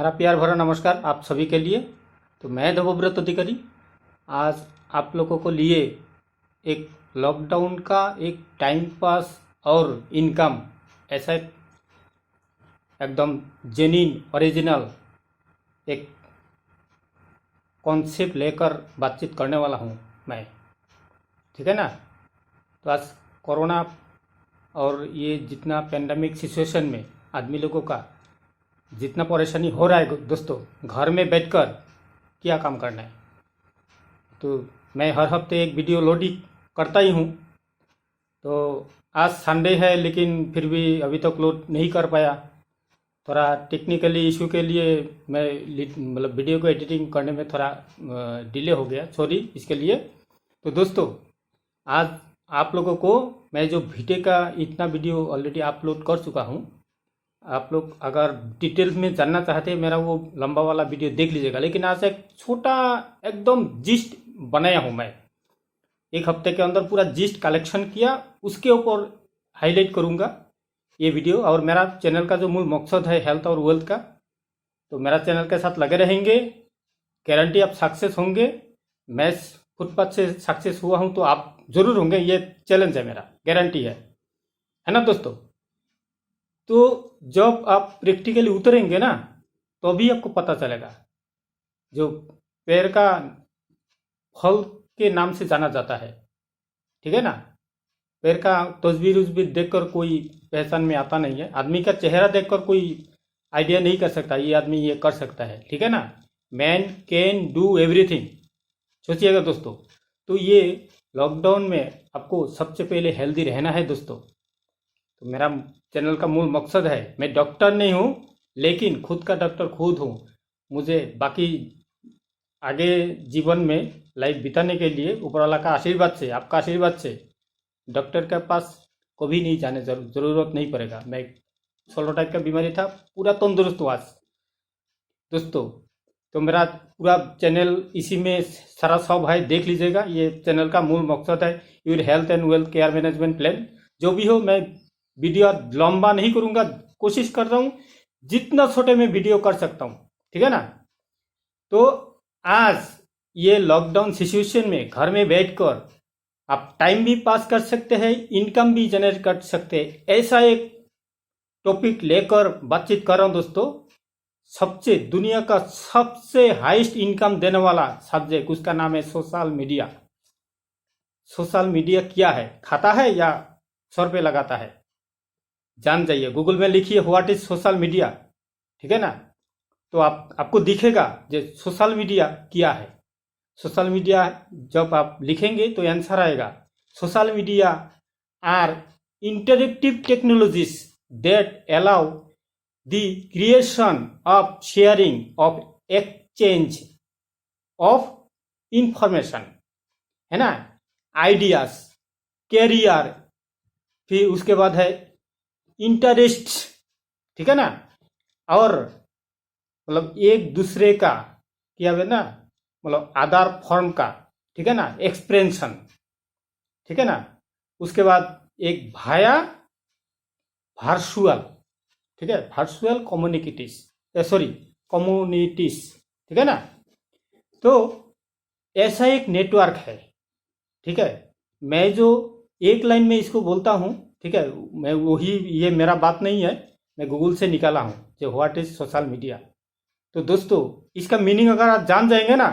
हमारा प्यार भरा नमस्कार आप सभी के लिए। तो मैं देवव्रत अधिकारी आज आप लोगों को लिए एक लॉकडाउन का एक टाइम पास और इनकम ऐसा एकदम जेन्युइन ओरिजिनल एक कॉन्सेप्ट लेकर बातचीत करने वाला हूँ मैं, ठीक है ना। तो आज कोरोना और ये जितना पेंडेमिक सिचुएशन में आदमी लोगों का जितना परेशानी हो रहा है दोस्तों, घर में बैठकर क्या काम करना है। तो मैं हर हफ्ते एक वीडियो लोडिंग करता ही हूँ। तो आज संडे है लेकिन फिर भी अभी तक लोड नहीं कर पाया, थोड़ा टेक्निकली इशू के लिए मैं मतलब वीडियो को एडिटिंग करने में थोड़ा डिले हो गया, सॉरी इसके लिए। तो दोस्तों आज आप लोगों को मैं जो वीडियो का इतना वीडियो ऑलरेडी अपलोड कर चुका हूँ, आप लोग अगर डिटेल्स में जानना चाहते हैं मेरा वो लंबा वाला वीडियो देख लीजिएगा। लेकिन आज एक छोटा एकदम जिस्ट बनाया हूँ मैं, एक हफ्ते के अंदर पूरा जिस्ट कलेक्शन किया, उसके ऊपर हाईलाइट करूँगा ये वीडियो। और मेरा चैनल का जो मूल मकसद है हेल्थ और वेल्थ का, तो मेरा चैनल के साथ लगे रहेंगे, गारंटी आप सक्सेस होंगे। मैं फुटपाथ से सक्सेस हुआ हूँ तो आप जरूर होंगे, ये चैलेंज है मेरा, गारंटी है ना दोस्तों। तो जब आप प्रैक्टिकली उतरेंगे ना तो भी आपको पता चलेगा। जो पैर का फल के नाम से जाना जाता है, ठीक है ना। पैर का तस्वीर उस्वीर देखकर कोई पहचान में आता नहीं है, आदमी का चेहरा देखकर कोई आइडिया नहीं कर सकता ये आदमी ये कर सकता है, ठीक है ना। मैन कैन डू एवरीथिंग, सोचिएगा दोस्तों। तो ये लॉकडाउन में आपको सबसे पहले हेल्दी रहना है दोस्तों। तो मेरा चैनल का मूल मकसद है, मैं डॉक्टर नहीं हूँ लेकिन खुद का डॉक्टर खुद हूँ। मुझे बाकी आगे जीवन में लाइफ बिताने के लिए ऊपर वाला का आशीर्वाद से, आपका आशीर्वाद से डॉक्टर के पास कभी नहीं जाने जरूरत नहीं पड़ेगा। मैं सोलो टाइप का बीमारी था, पूरा तंदुरुस्त हुआ दोस्तों। तो मेरा पूरा चैनल इसी में सारा सब है, देख लीजिएगा। ये चैनल का मूल मकसद है your health and wealth care management plan. जो भी हो, मैं वीडियो लंबा नहीं करूंगा, कोशिश कर रहा हूं जितना छोटे में वीडियो कर सकता हूं, ठीक है ना। तो आज ये लॉकडाउन सिचुएशन में घर में बैठकर आप टाइम भी पास कर सकते हैं, इनकम भी जनरेट कर सकते हैं, ऐसा एक टॉपिक लेकर बातचीत कर रहा हूं दोस्तों। सबसे दुनिया का सबसे हाईएस्ट इनकम देने वाला सब्जेक्ट, उसका नाम है सोशल मीडिया। सोशल मीडिया क्या है, खाता है या 100 रुपये लगाता है, जान जाइए। गूगल में लिखिए व्हाट इज सोशल मीडिया, ठीक है ना। तो आपको दिखेगा जो सोशल मीडिया क्या है। सोशल मीडिया जब आप लिखेंगे तो आंसर आएगा, social media are interactive technologies that allow the creation of sharing of exchange of information, है ना, आइडियाज, कैरियर, फिर उसके बाद है इंटरेस्ट, ठीक है ना। और मतलब एक दूसरे का क्या है ना, मतलब आधार फॉर्म का, ठीक है ना, एक्सप्रेशन, ठीक है ना। उसके बाद एक भाया वर्चुअल, ठीक है, वर्चुअल कम्युनिटीज, ठीक है ना। तो ऐसा एक नेटवर्क है, ठीक है। मैं जो एक लाइन में इसको बोलता हूं, ठीक है, मैं वही, ये मेरा बात नहीं है, मैं गूगल से निकाला हूं जो व्हाट इज सोशल मीडिया। तो दोस्तों इसका मीनिंग अगर आप जान जाएंगे ना,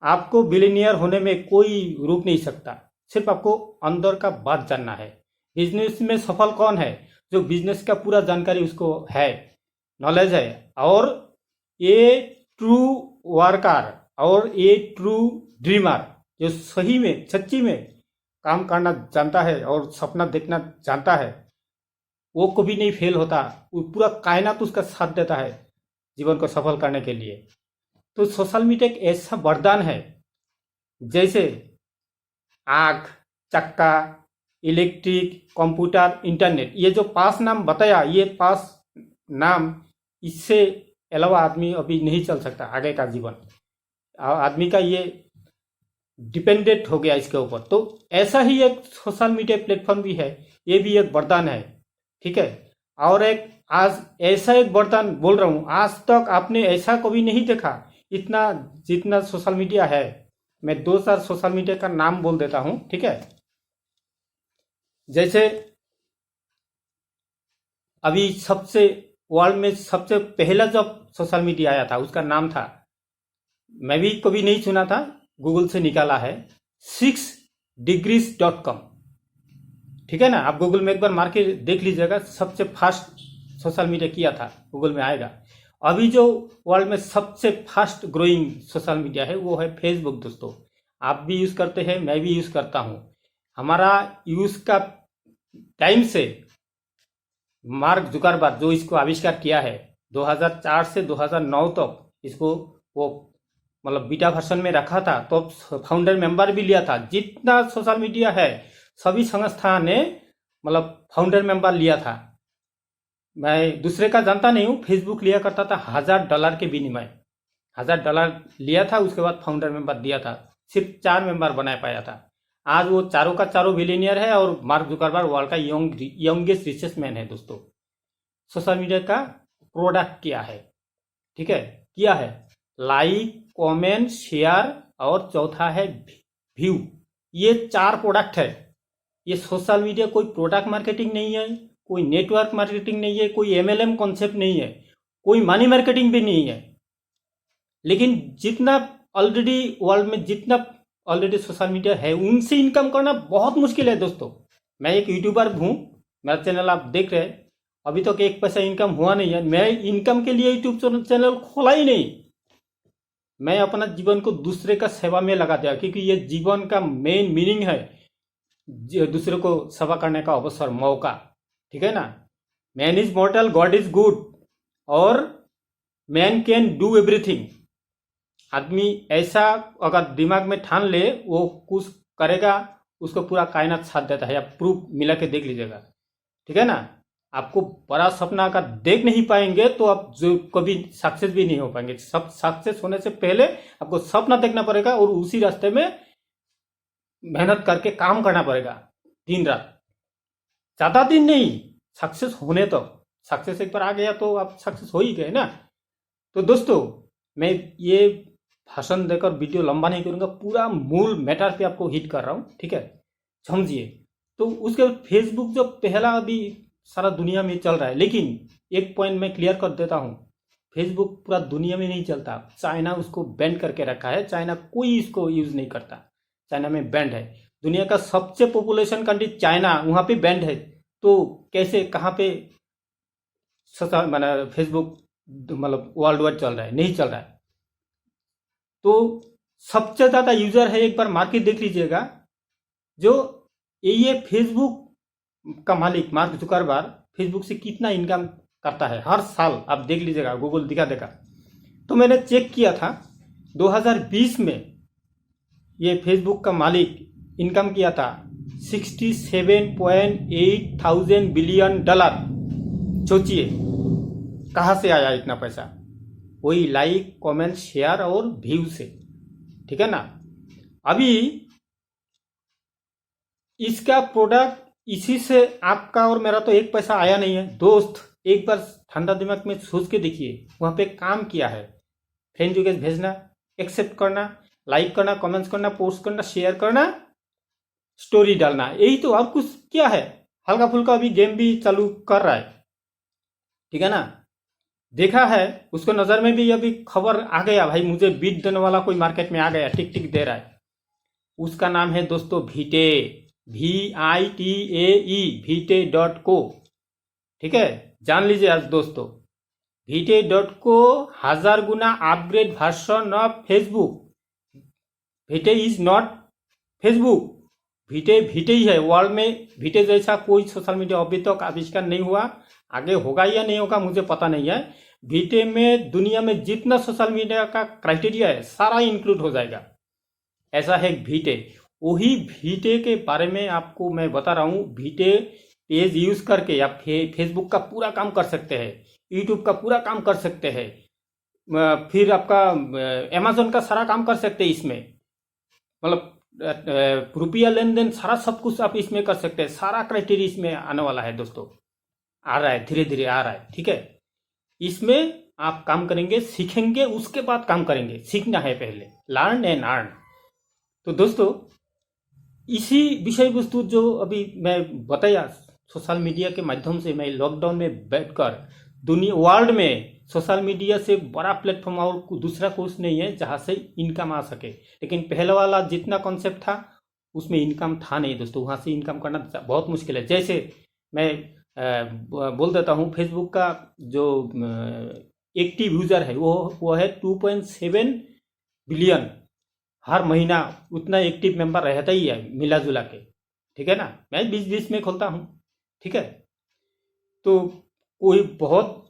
आपको बिलियनियर होने में कोई रोक नहीं सकता। सिर्फ आपको अंदर का बात जानना है। बिजनेस में सफल कौन है, जो बिजनेस का पूरा जानकारी उसको है, नॉलेज है, और ये ट्रू वर्कर और ये ट्रू ड्रीमर, जो सही में सच्ची में काम करना जानता है और सपना देखना जानता है, वो कभी नहीं फेल होता। वो पूरा कायनात उसका साथ देता है जीवन को सफल करने के लिए। तो सोशल मीडिया एक ऐसा वरदान है, जैसे आग, चक्का, इलेक्ट्रिक, कंप्यूटर, इंटरनेट, ये जो 5 नाम बताया, ये 5 नाम, इससे अलावा आदमी अभी नहीं चल सकता आगे का जीवन। आदमी का ये डिपेंडेंट हो गया इसके ऊपर। तो ऐसा ही एक सोशल मीडिया प्लेटफॉर्म भी है, ये भी एक वरदान है, ठीक है। और एक आज ऐसा एक बर्तन बोल रहा हूँ, आज तक आपने ऐसा कभी नहीं देखा इतना जितना सोशल मीडिया है। मैं 2-4 सोशल मीडिया का नाम बोल देता हूँ, ठीक है। जैसे अभी सबसे वर्ल्ड में सबसे पहला जब सोशल मीडिया आया था उसका नाम था, मैं भी कभी नहीं सुना था, गूगल से निकाला है, 6degrees.com। ठीक है ना, आप गूगल में एक बार मार के देख लीजिएगा, सबसे फास्ट सोशल मीडिया किया था, गूगल में आएगा। अभी जो वर्ल्ड में सबसे फास्ट ग्रोइंग सोशल मीडिया है वो है फेसबुक दोस्तों। आप भी यूज करते हैं, मैं भी यूज करता हूं। हमारा यूज का टाइम से मार्क जुकरबर्ग जो इसको आविष्कार किया है 2004 से 2009 तक इसको वो मतलब बीटा वर्जन में रखा था, तो फाउंडर मेंबर भी लिया था। जितना सोशल मीडिया है सभी संस्था ने मतलब फाउंडर मेंबर लिया था। मैं दूसरे का जानता नहीं हूँ, फेसबुक लिया करता था $1000 के विनिमय, $1000 लिया था, उसके बाद फाउंडर मेंबर दिया था, सिर्फ 4 मेंबर बना पाया था। आज वो चारों का चारों बिलियनियर है और मार्क जुकरबर्ग वर्ल्ड का यंगेस्ट रिचेस्ट मैन है दोस्तों। सोशल मीडिया का प्रोडक्ट क्या है, ठीक है, किया है लाइक, कमेंट, शेयर और चौथा है व्यू। ये 4 प्रोडक्ट है। ये सोशल मीडिया कोई प्रोडक्ट मार्केटिंग नहीं है, कोई नेटवर्क मार्केटिंग नहीं है, कोई MLM कॉन्सेप्ट नहीं है, कोई मनी मार्केटिंग भी नहीं है। लेकिन जितना ऑलरेडी वर्ल्ड में जितना ऑलरेडी सोशल मीडिया है उनसे इनकम करना बहुत मुश्किल है दोस्तों। मैं एक यूट्यूबर हूँ, मेरा चैनल आप देख रहे हैं, अभी तक 1 पैसा इनकम हुआ नहीं है। मैं इनकम के लिए यूट्यूब चैनल खोला ही नहीं, मैं अपना जीवन को दूसरे का सेवा में लगा दिया, क्योंकि ये जीवन का मेन मीनिंग है, दूसरे को सेवा करने का अवसर, मौका, ठीक है ना। Man is मॉर्टल, God is good, और मैन कैन डू एवरीथिंग। आदमी ऐसा अगर दिमाग में ठान ले वो कुछ करेगा, उसको पूरा कायनात साथ देता है। आप प्रूफ मिला के देख लीजिएगा, ठीक है ना। आपको बड़ा सपना अगर देख नहीं पाएंगे तो आप जो कभी सक्सेस भी नहीं हो पाएंगे। सब सक्सेस होने से पहले आपको सपना देखना पड़ेगा और उसी रास्ते में मेहनत करके काम करना पड़ेगा दिन रात, ज्यादा दिन नहीं, सक्सेस होने तो। सक्सेस एक बार आ गया तो आप सक्सेस हो ही गए ना। तो दोस्तों मैं ये भाषण देकर वीडियो लंबा नहीं करूंगा, पूरा मूल मैटर पे आपको हिट कर रहा हूं, ठीक है, समझिए। तो उसके बाद फेसबुक जो पहला अभी सारा दुनिया में चल रहा है, लेकिन एक पॉइंट मैं क्लियर कर देता हूं, फेसबुक पूरा दुनिया में नहीं चलता। चाइना उसको बैंड करके रखा है, चाइना कोई इसको यूज नहीं करता, चाइना में बैंड है। दुनिया का सबसे पॉपुलेशन कंट्री चाइना, वहां पे बैंड है। तो कैसे कहाँ पे मतलब फेसबुक मतलब वर्ल्ड वाइड चल रहा है? नहीं चल रहा है। तो सबसे ज्यादा यूजर है, एक बार मार्केट देख लीजिएगा, जो ये फेसबुक का मालिक मार्क जुकरबर्ग फेसबुक से कितना इनकम करता है हर साल, आप देख लीजिएगा, गूगल दिखा देगा। तो मैंने चेक किया था 2020 में ये फेसबुक का मालिक इनकम किया था $67.8 बिलियन। सोचिए कहां से आया इतना पैसा? वही लाइक, कमेंट, शेयर और व्यू से, ठीक है ना। अभी इसका प्रोडक्ट इसी से आपका और मेरा तो 1 पैसा आया नहीं है दोस्त। एक बार ठंडा दिमाग में सोच के देखिए, वहां पे काम किया है, फ्रेंड रिक्वेस्ट भेजना, एक्सेप्ट करना, लाइक करना, कमेंट्स करना, पोस्ट करना, शेयर करना, स्टोरी डालना, यही तो। और कुछ क्या है? हल्का फुल्का अभी गेम भी चालू कर रहा है, ठीक है ना। देखा है उसको नजर में भी अभी खबर आ गया, भाई मुझे बीट देने वाला कोई मार्केट में आ गया, टिक टिक दे रहा है। उसका नाम है दोस्तों भीटे, VITAE, vite.co, ठीक है, जान लीजिए आज दोस्तों। vite.co 1000 गुना upgrade version of Facebook. Vite is not Facebook, Vite Vite ही है। वर्ल्ड में भीटे जैसा कोई सोशल मीडिया अभी तक आविष्कार नहीं हुआ, आगे होगा या नहीं होगा मुझे पता नहीं है। भीटे में दुनिया में जितना सोशल मीडिया का क्राइटेरिया है सारा इंक्लूड हो जाएगा, ऐसा है भीटे। वही भीटे के बारे में आपको मैं बता रहा हूँ। भीटे पेज यूज करके आप फेसबुक का पूरा काम कर सकते हैं, यूट्यूब का पूरा काम कर सकते हैं, फिर आपका अमेजोन का सारा काम कर सकते हैं इसमें, मतलब रुपया लेन देन सारा सब कुछ आप इसमें कर सकते हैं। सारा क्राइटेरिया इसमें आने वाला है दोस्तों। आ रहा है, धीरे धीरे आ रहा है, ठीक है। इसमें आप काम करेंगे, सीखेंगे, उसके बाद काम करेंगे। सीखना है पहले, लर्न एंड अर्न। तो दोस्तों, इसी विषय वस्तु जो अभी मैं बताया, सोशल मीडिया के माध्यम से मैं लॉकडाउन में बैठकर दुनिया वर्ल्ड में सोशल मीडिया से बड़ा प्लेटफॉर्म और दूसरा कुछ नहीं है जहाँ से इनकम आ सके। लेकिन पहले वाला जितना कॉन्सेप्ट था उसमें इनकम था नहीं दोस्तों, वहाँ से इनकम करना बहुत मुश्किल है। जैसे मैं बोल देता हूँ, फेसबुक का जो एक्टिव यूज़र है वो है 2.7 बिलियन। हर महीना उतना एक्टिव मेंबर रहता ही है मिला जुला के, ठीक है ना। मैं बीच बीच में खोलता हूँ, ठीक है। तो कोई बहुत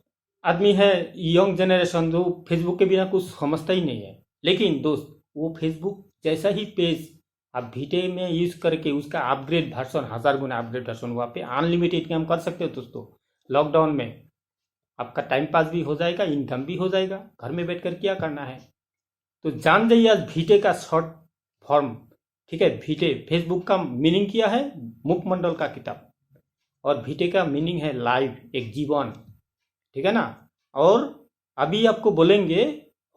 आदमी है यंग जनरेशन जो फेसबुक के बिना कुछ समझता ही नहीं है। लेकिन दोस्त, वो फेसबुक जैसा ही पेज आप वीटे में यूज करके उसका अपग्रेड वर्जन, 1000 गुना अपग्रेड वर्जन, वहाँ पे अनलिमिटेड इनकम कर सकते हो दोस्तों। लॉकडाउन में आपका टाइम पास भी हो जाएगा, इनकम भी हो जाएगा। घर में बैठ कर क्या करना है, तो जान जाइए आज वीटे का शॉर्ट फॉर्म, ठीक है। वीटे फेसबुक का मीनिंग किया है मुखमंडल का किताब, और वीटे का मीनिंग है लाइव, एक जीवन, ठीक है ना। और अभी आपको बोलेंगे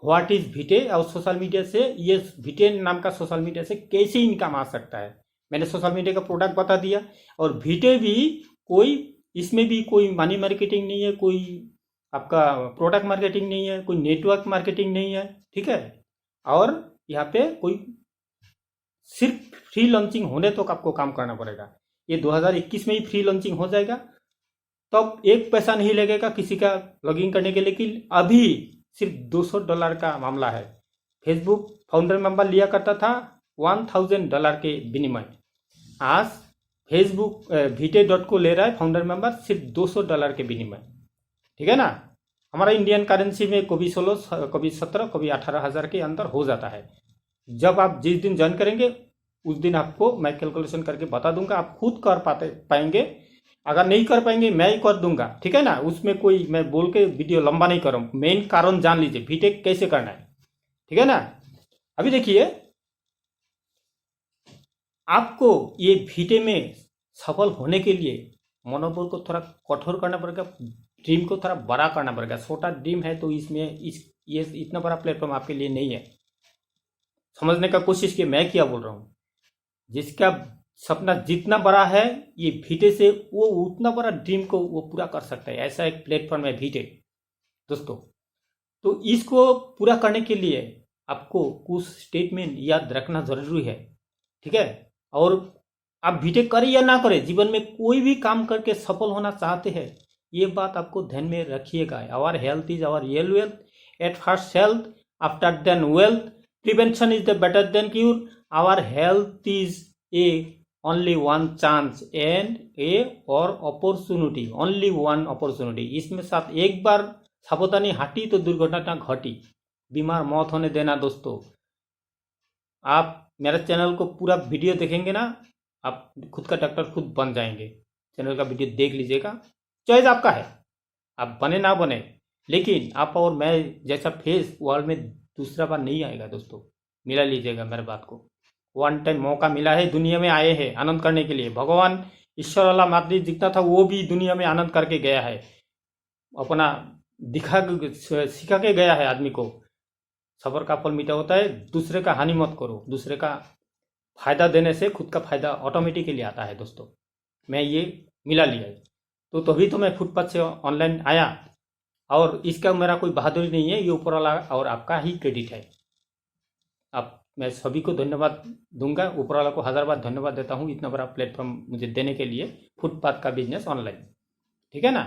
व्हाट इज वीटे, और सोशल मीडिया से, ये वीटे नाम का सोशल मीडिया से कैसे इनकम आ सकता है। मैंने सोशल मीडिया का प्रोडक्ट बता दिया। और वीटे भी कोई, इसमें भी कोई मनी मार्केटिंग नहीं है, कोई आपका प्रोडक्ट मार्केटिंग नहीं है, कोई नेटवर्क मार्केटिंग नहीं है, ठीक है। और यहाँ पे कोई सिर्फ फ्री लॉन्चिंग होने तक तो आपको काम करना पड़ेगा। ये 2021 में ही फ्री लॉन्चिंग हो जाएगा, तब एक पैसा नहीं लगेगा किसी का लॉगिन करने के लिए। लेकिन अभी सिर्फ $200 का मामला है। फेसबुक फाउंडर मेंबर लिया करता था $1000 के विनिमय। आज फेसबुक वीटे.को ले रहा है फाउंडर मेंबर सिर्फ $200 के विनिमय, ठीक है ना। हमारा इंडियन करेंसी में कभी 16, कभी 17, कभी 18,000 के अंदर हो जाता है। जब आप जिस दिन ज्वाइन करेंगे उस दिन आपको मैं कैलकुलेशन करके बता दूंगा, आप खुद कर पाएंगे। अगर नहीं कर पाएंगे मैं ही कर दूंगा, ठीक है ना। उसमें कोई मैं बोल के वीडियो लंबा नहीं करूँ, मेन कारण जान लीजिए वीटे कैसे करना है, ठीक है ना। अभी देखिए, आपको ये वीटे में सफल होने के लिए मनोबल को थोड़ा कठोर करना पड़ेगा, ड्रीम को थोड़ा बड़ा करना पड़ेगा। छोटा ड्रीम है तो इसमें ये इतना बड़ा प्लेटफॉर्म आपके लिए नहीं है। समझने का कोशिश किए मैं क्या बोल रहा हूँ। जिसका सपना जितना बड़ा है, ये वीटे से वो उतना बड़ा ड्रीम को वो पूरा कर सकता है। ऐसा एक प्लेटफॉर्म है वीटे दोस्तों। तो इसको पूरा करने के लिए आपको कुछ स्टेटमेंट याद रखना जरूरी है, ठीक है। और आप वीटे करें या ना करें, जीवन में कोई भी काम करके सफल होना चाहते हैं, ये बात आपको ध्यान में रखिएगा। Our health is our real wealth, at first health, after then wealth, prevention is the better than cure, our health is a only one chance and a or opportunity, only one opportunity. इसमें साथ एक बार सावधानी हटी तो दुर्घटना घटी। बीमार मौत होने देना दोस्तों। आप मेरा चैनल को पूरा वीडियो देखेंगे ना, आप खुद का डॉक्टर खुद बन जाएंगे। चैनल का वीडियो देख लीजिएगा, चॉइस आपका है, आप बने ना बने। लेकिन आप और मैं जैसा फेस वर्ल्ड में दूसरा बार नहीं आएगा दोस्तों, मिला लीजिएगा मेरे बात को। वन टाइम मौका मिला है, दुनिया में आए हैं आनंद करने के लिए। भगवान ईश्वर अल्लाह मातृ जितना था वो भी दुनिया में आनंद करके गया है, अपना सिखा के गया है आदमी को। सबर का फल मीठा होता है, दूसरे का हानि मत करो। दूसरे का फायदा देने से खुद का फायदा ऑटोमेटिकली आता है दोस्तों। मैं ये मिला लिया है, तो तभी तो मैं फुटपाथ से ऑनलाइन आया। और इसका मेरा कोई बहादुरी नहीं है, ये ऊपर वाला और आपका ही क्रेडिट है। अब मैं सभी को धन्यवाद दूंगा, ऊपर वाला को 1000 बार धन्यवाद देता हूँ इतना बड़ा प्लेटफॉर्म मुझे देने के लिए। फुटपाथ का बिजनेस ऑनलाइन, ठीक है ना,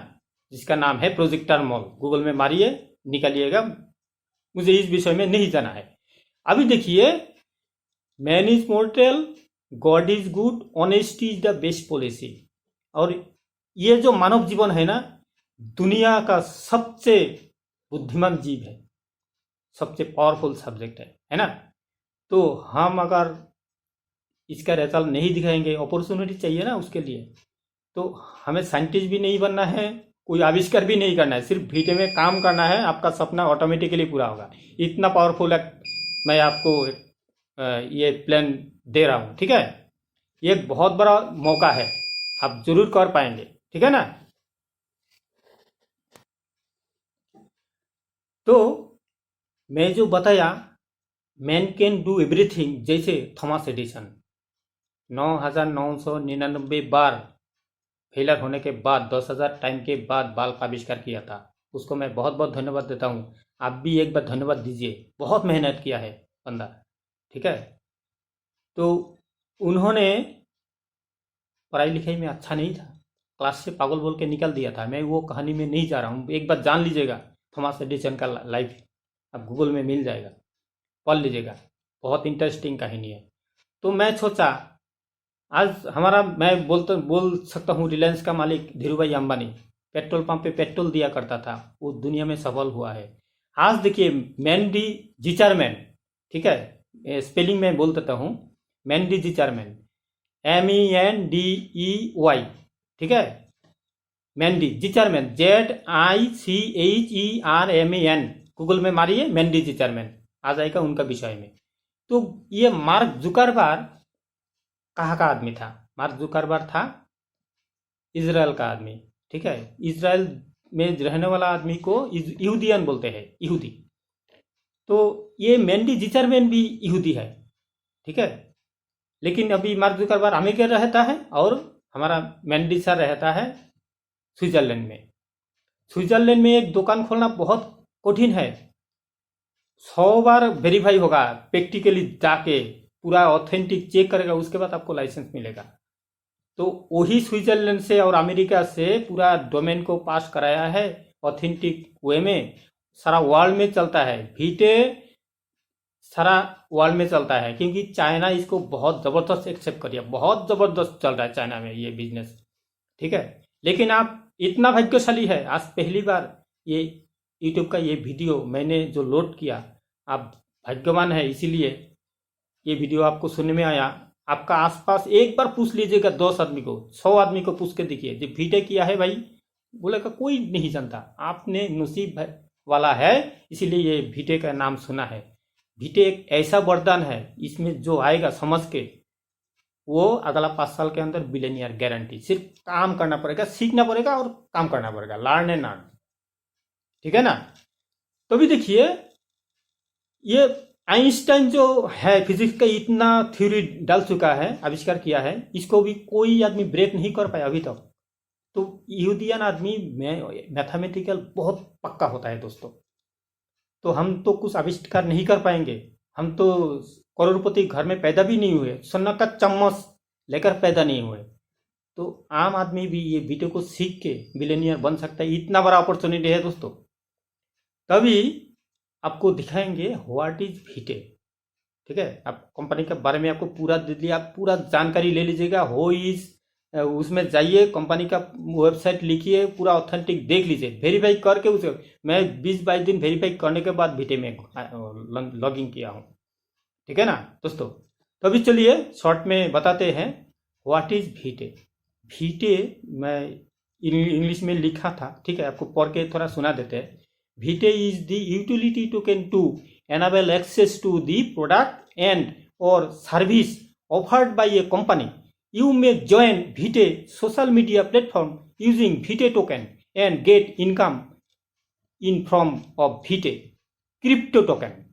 जिसका नाम है प्रोजेक्टर मॉल। गूगल में मारिए, निकालिएगा। मुझे इस विषय में नहीं जाना है। अभी देखिए, man is mortar, God is good, honesty is the best policy. और ये जो मानव जीवन है ना, दुनिया का सबसे बुद्धिमान जीव है, सबसे पावरफुल सब्जेक्ट है ना। तो हम अगर इसका रिजल्ट नहीं दिखाएंगे, अपॉर्चुनिटी चाहिए ना उसके लिए, तो हमें साइंटिस्ट भी नहीं बनना है, कोई आविष्कार भी नहीं करना है, सिर्फ वीटे में काम करना है, आपका सपना ऑटोमेटिकली पूरा होगा। इतना पावरफुल है, मैं आपको ये प्लान दे रहा हूँ, ठीक है। ये एक बहुत बड़ा मौका है, आप जरूर कर पाएंगे, ठीक है ना। तो मैं जो बताया मैन कैन डू एवरीथिंग, जैसे थॉमस एडिसन 9,999 बार फेलर होने के बाद 10,000 टाइम के बाद बल्ब का आविष्कार किया था। उसको मैं बहुत बहुत धन्यवाद देता हूँ। आप भी एक बार धन्यवाद दीजिए, बहुत मेहनत किया है बंदा, ठीक है। तो उन्होंने पढ़ाई लिखाई में अच्छा नहीं था, क्लास से पागल बोल के निकल दिया था। मैं वो कहानी में नहीं जा रहा हूँ, एक बार जान लीजिएगा थॉमस एडिसन का लाइफ, अब गूगल में मिल जाएगा, पढ़ लीजिएगा, बहुत इंटरेस्टिंग कहानी है। तो मैं सोचा आज हमारा, मैं बोल सकता हूँ रिलायंस का मालिक धीरूभाई अंबानी पेट्रोल पंप पे पेट्रोल दिया करता था, वो दुनिया में सफल हुआ है। आज देखिए मैंडी जिचरमैन, ठीक है, स्पेलिंग में बोल देता हूँ, मैंडी जिचरमैन, MENDEY, ठीक है, मैंडी जिचरमैन, ZICHERMAN, गूगल में मारिए मैंडी जिचरमैन, आ जाएगा उनका विषय में। तो ये मार्क जुकरबर्ग कहाँ का आदमी था? मार्क जुकरबर्ग था इजराइल का आदमी, ठीक है। इजराइल में रहने वाला आदमी को यहूदियन बोलते हैं, यहूदी। तो ये मैंडी जिचरमैन भी यहूदी है, ठीक है। लेकिन अभी मार्क जुकरबर्ग अमेरिका रहता है और हमारा मैंडी सर रहता है स्विट्जरलैंड में। स्विट्जरलैंड में एक दुकान खोलना बहुत कठिन है, 100 बार वेरीफाई होगा, प्रैक्टिकली जाके पूरा ऑथेंटिक चेक करेगा, उसके बाद आपको लाइसेंस मिलेगा। तो वही स्विट्जरलैंड से और अमेरिका से पूरा डोमेन को पास कराया है ऑथेंटिक वे में, सारा वर्ल्ड में चलता है, भीटे सारा वर्ल्ड में चलता है, क्योंकि चाइना इसको बहुत ज़बरदस्त एक्सेप्ट कर लिया, बहुत ज़बरदस्त चल रहा है चाइना में ये बिजनेस, ठीक है। लेकिन आप इतना भाग्यशाली है, आज पहली बार ये यूट्यूब का ये वीडियो मैंने जो लोड किया, आप भाग्यवान है, इसीलिए ये वीडियो आपको सुनने में आया। आपका आसपास एक बार पूछ लीजिएगा, 10 आदमी को, 100 आदमी को पूछ के देखिए जो भीटे किया है भाई, बोलेगा कोई नहीं जानता, आपने नसीब वाला है इसीलिए ये भीटे का नाम सुना है। भीटे एक ऐसा वरदान है, इसमें जो आएगा समझ के वो अगला 5 साल के अंदर बिलियनियर गारंटी। सिर्फ काम करना पड़ेगा, सीखना पड़ेगा और काम करना पड़ेगा, लर्न एंड अर्न, ठीक है ना। तो भी देखिए ये आइंस्टाइन जो है फिजिक्स का इतना थ्योरी डाल चुका है, आविष्कार किया है, इसको भी कोई आदमी ब्रेक नहीं कर पाया अभी तक। तो यहूदियन आदमी में मैथमेटिकल बहुत पक्का होता है दोस्तों। तो हम तो कुछ आविष्कार नहीं कर पाएंगे, हम तो करोड़पति घर में पैदा भी नहीं हुए, सोना का चम्मच लेकर पैदा नहीं हुए। तो आम आदमी भी ये वीडियो को सीख के बिलियनियर बन सकता है, इतना बड़ा अपॉर्चुनिटी है दोस्तों। तभी आपको दिखाएंगे व्हाट इज भीटे, ठीक है। आप कंपनी के बारे में आपको पूरा दे दिया, आप पूरा जानकारी ले लीजिएगा, हो इज उसमें जाइए, कंपनी का वेबसाइट लिखिए, पूरा ऑथेंटिक देख लीजिए, वेरीफाई करके उसे मैं 20-22 दिन वेरीफाई करने के बाद भीटे में लॉगिंग किया हूँ, ठीक है ना दोस्तों। तो अभी चलिए शॉर्ट में बताते हैं व्हाट इज भीटे। भीटे मैं इंग्लिश में लिखा था, ठीक है, आपको पढ़ के थोड़ा सुना देते हैं। Vite is the utility token to enable access to the product and or service offered by a company. You may join Vite social media platform using Vite token and get income in form of Vite crypto token.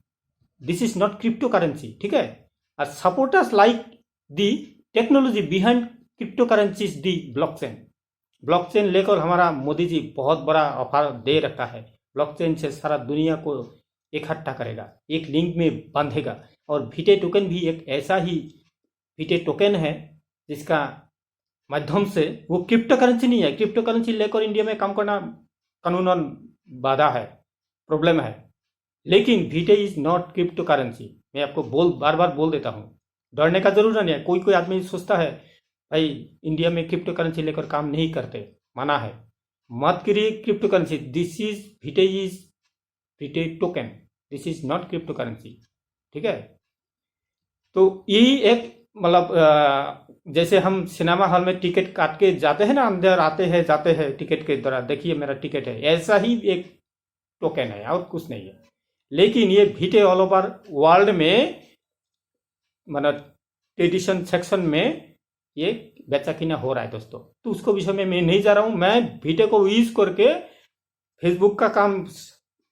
This is not cryptocurrency, ठीक है। और supporters like the technology behind cryptocurrency is the blockchain. Blockchain लेकर हमारा मोदी जी बहुत बड़ा offer दे रखा है। Blockchain से सारा दुनिया को इकट्ठा करेगा, एक लिंक में बांधेगा। और भीटे टोकन भी एक ऐसा ही भीटे टोकन है जिसका माध्यम से, वो क्रिप्टो करेंसी नहीं है, क्रिप्टो करेंसी लेकर इंडिया में काम करना कानूनन बाधा है, प्रॉब्लम है। लेकिन भीटे इज नॉट क्रिप्टो करेंसी, मैं आपको बार बार बोल देता हूँ, डरने का जरूरत नहीं है। कोई आदमी सोचता है भाई इंडिया में क्रिप्टो करेंसी लेकर काम नहीं करते, मना है, मत करिए crypto currency. This is Vite token, this is not crypto currency, ठीक है। तो यही एक मतलब जैसे हम सिनेमा हॉल में टिकट काट के जाते हैं ना, अंदर आते हैं जाते हैं टिकट के द्वारा, देखिए मेरा टिकट है, ऐसा ही एक टोकन है और कुछ नहीं है। लेकिन ये भीटे ऑल ओवर वर्ल्ड में मतलब ट्रेडिशन सेक्शन में ये बेचा किना हो रहा है दोस्तों। तो उसको विषय में मैं नहीं जा रहा हूँ, मैं भीटे को यूज करके फेसबुक का काम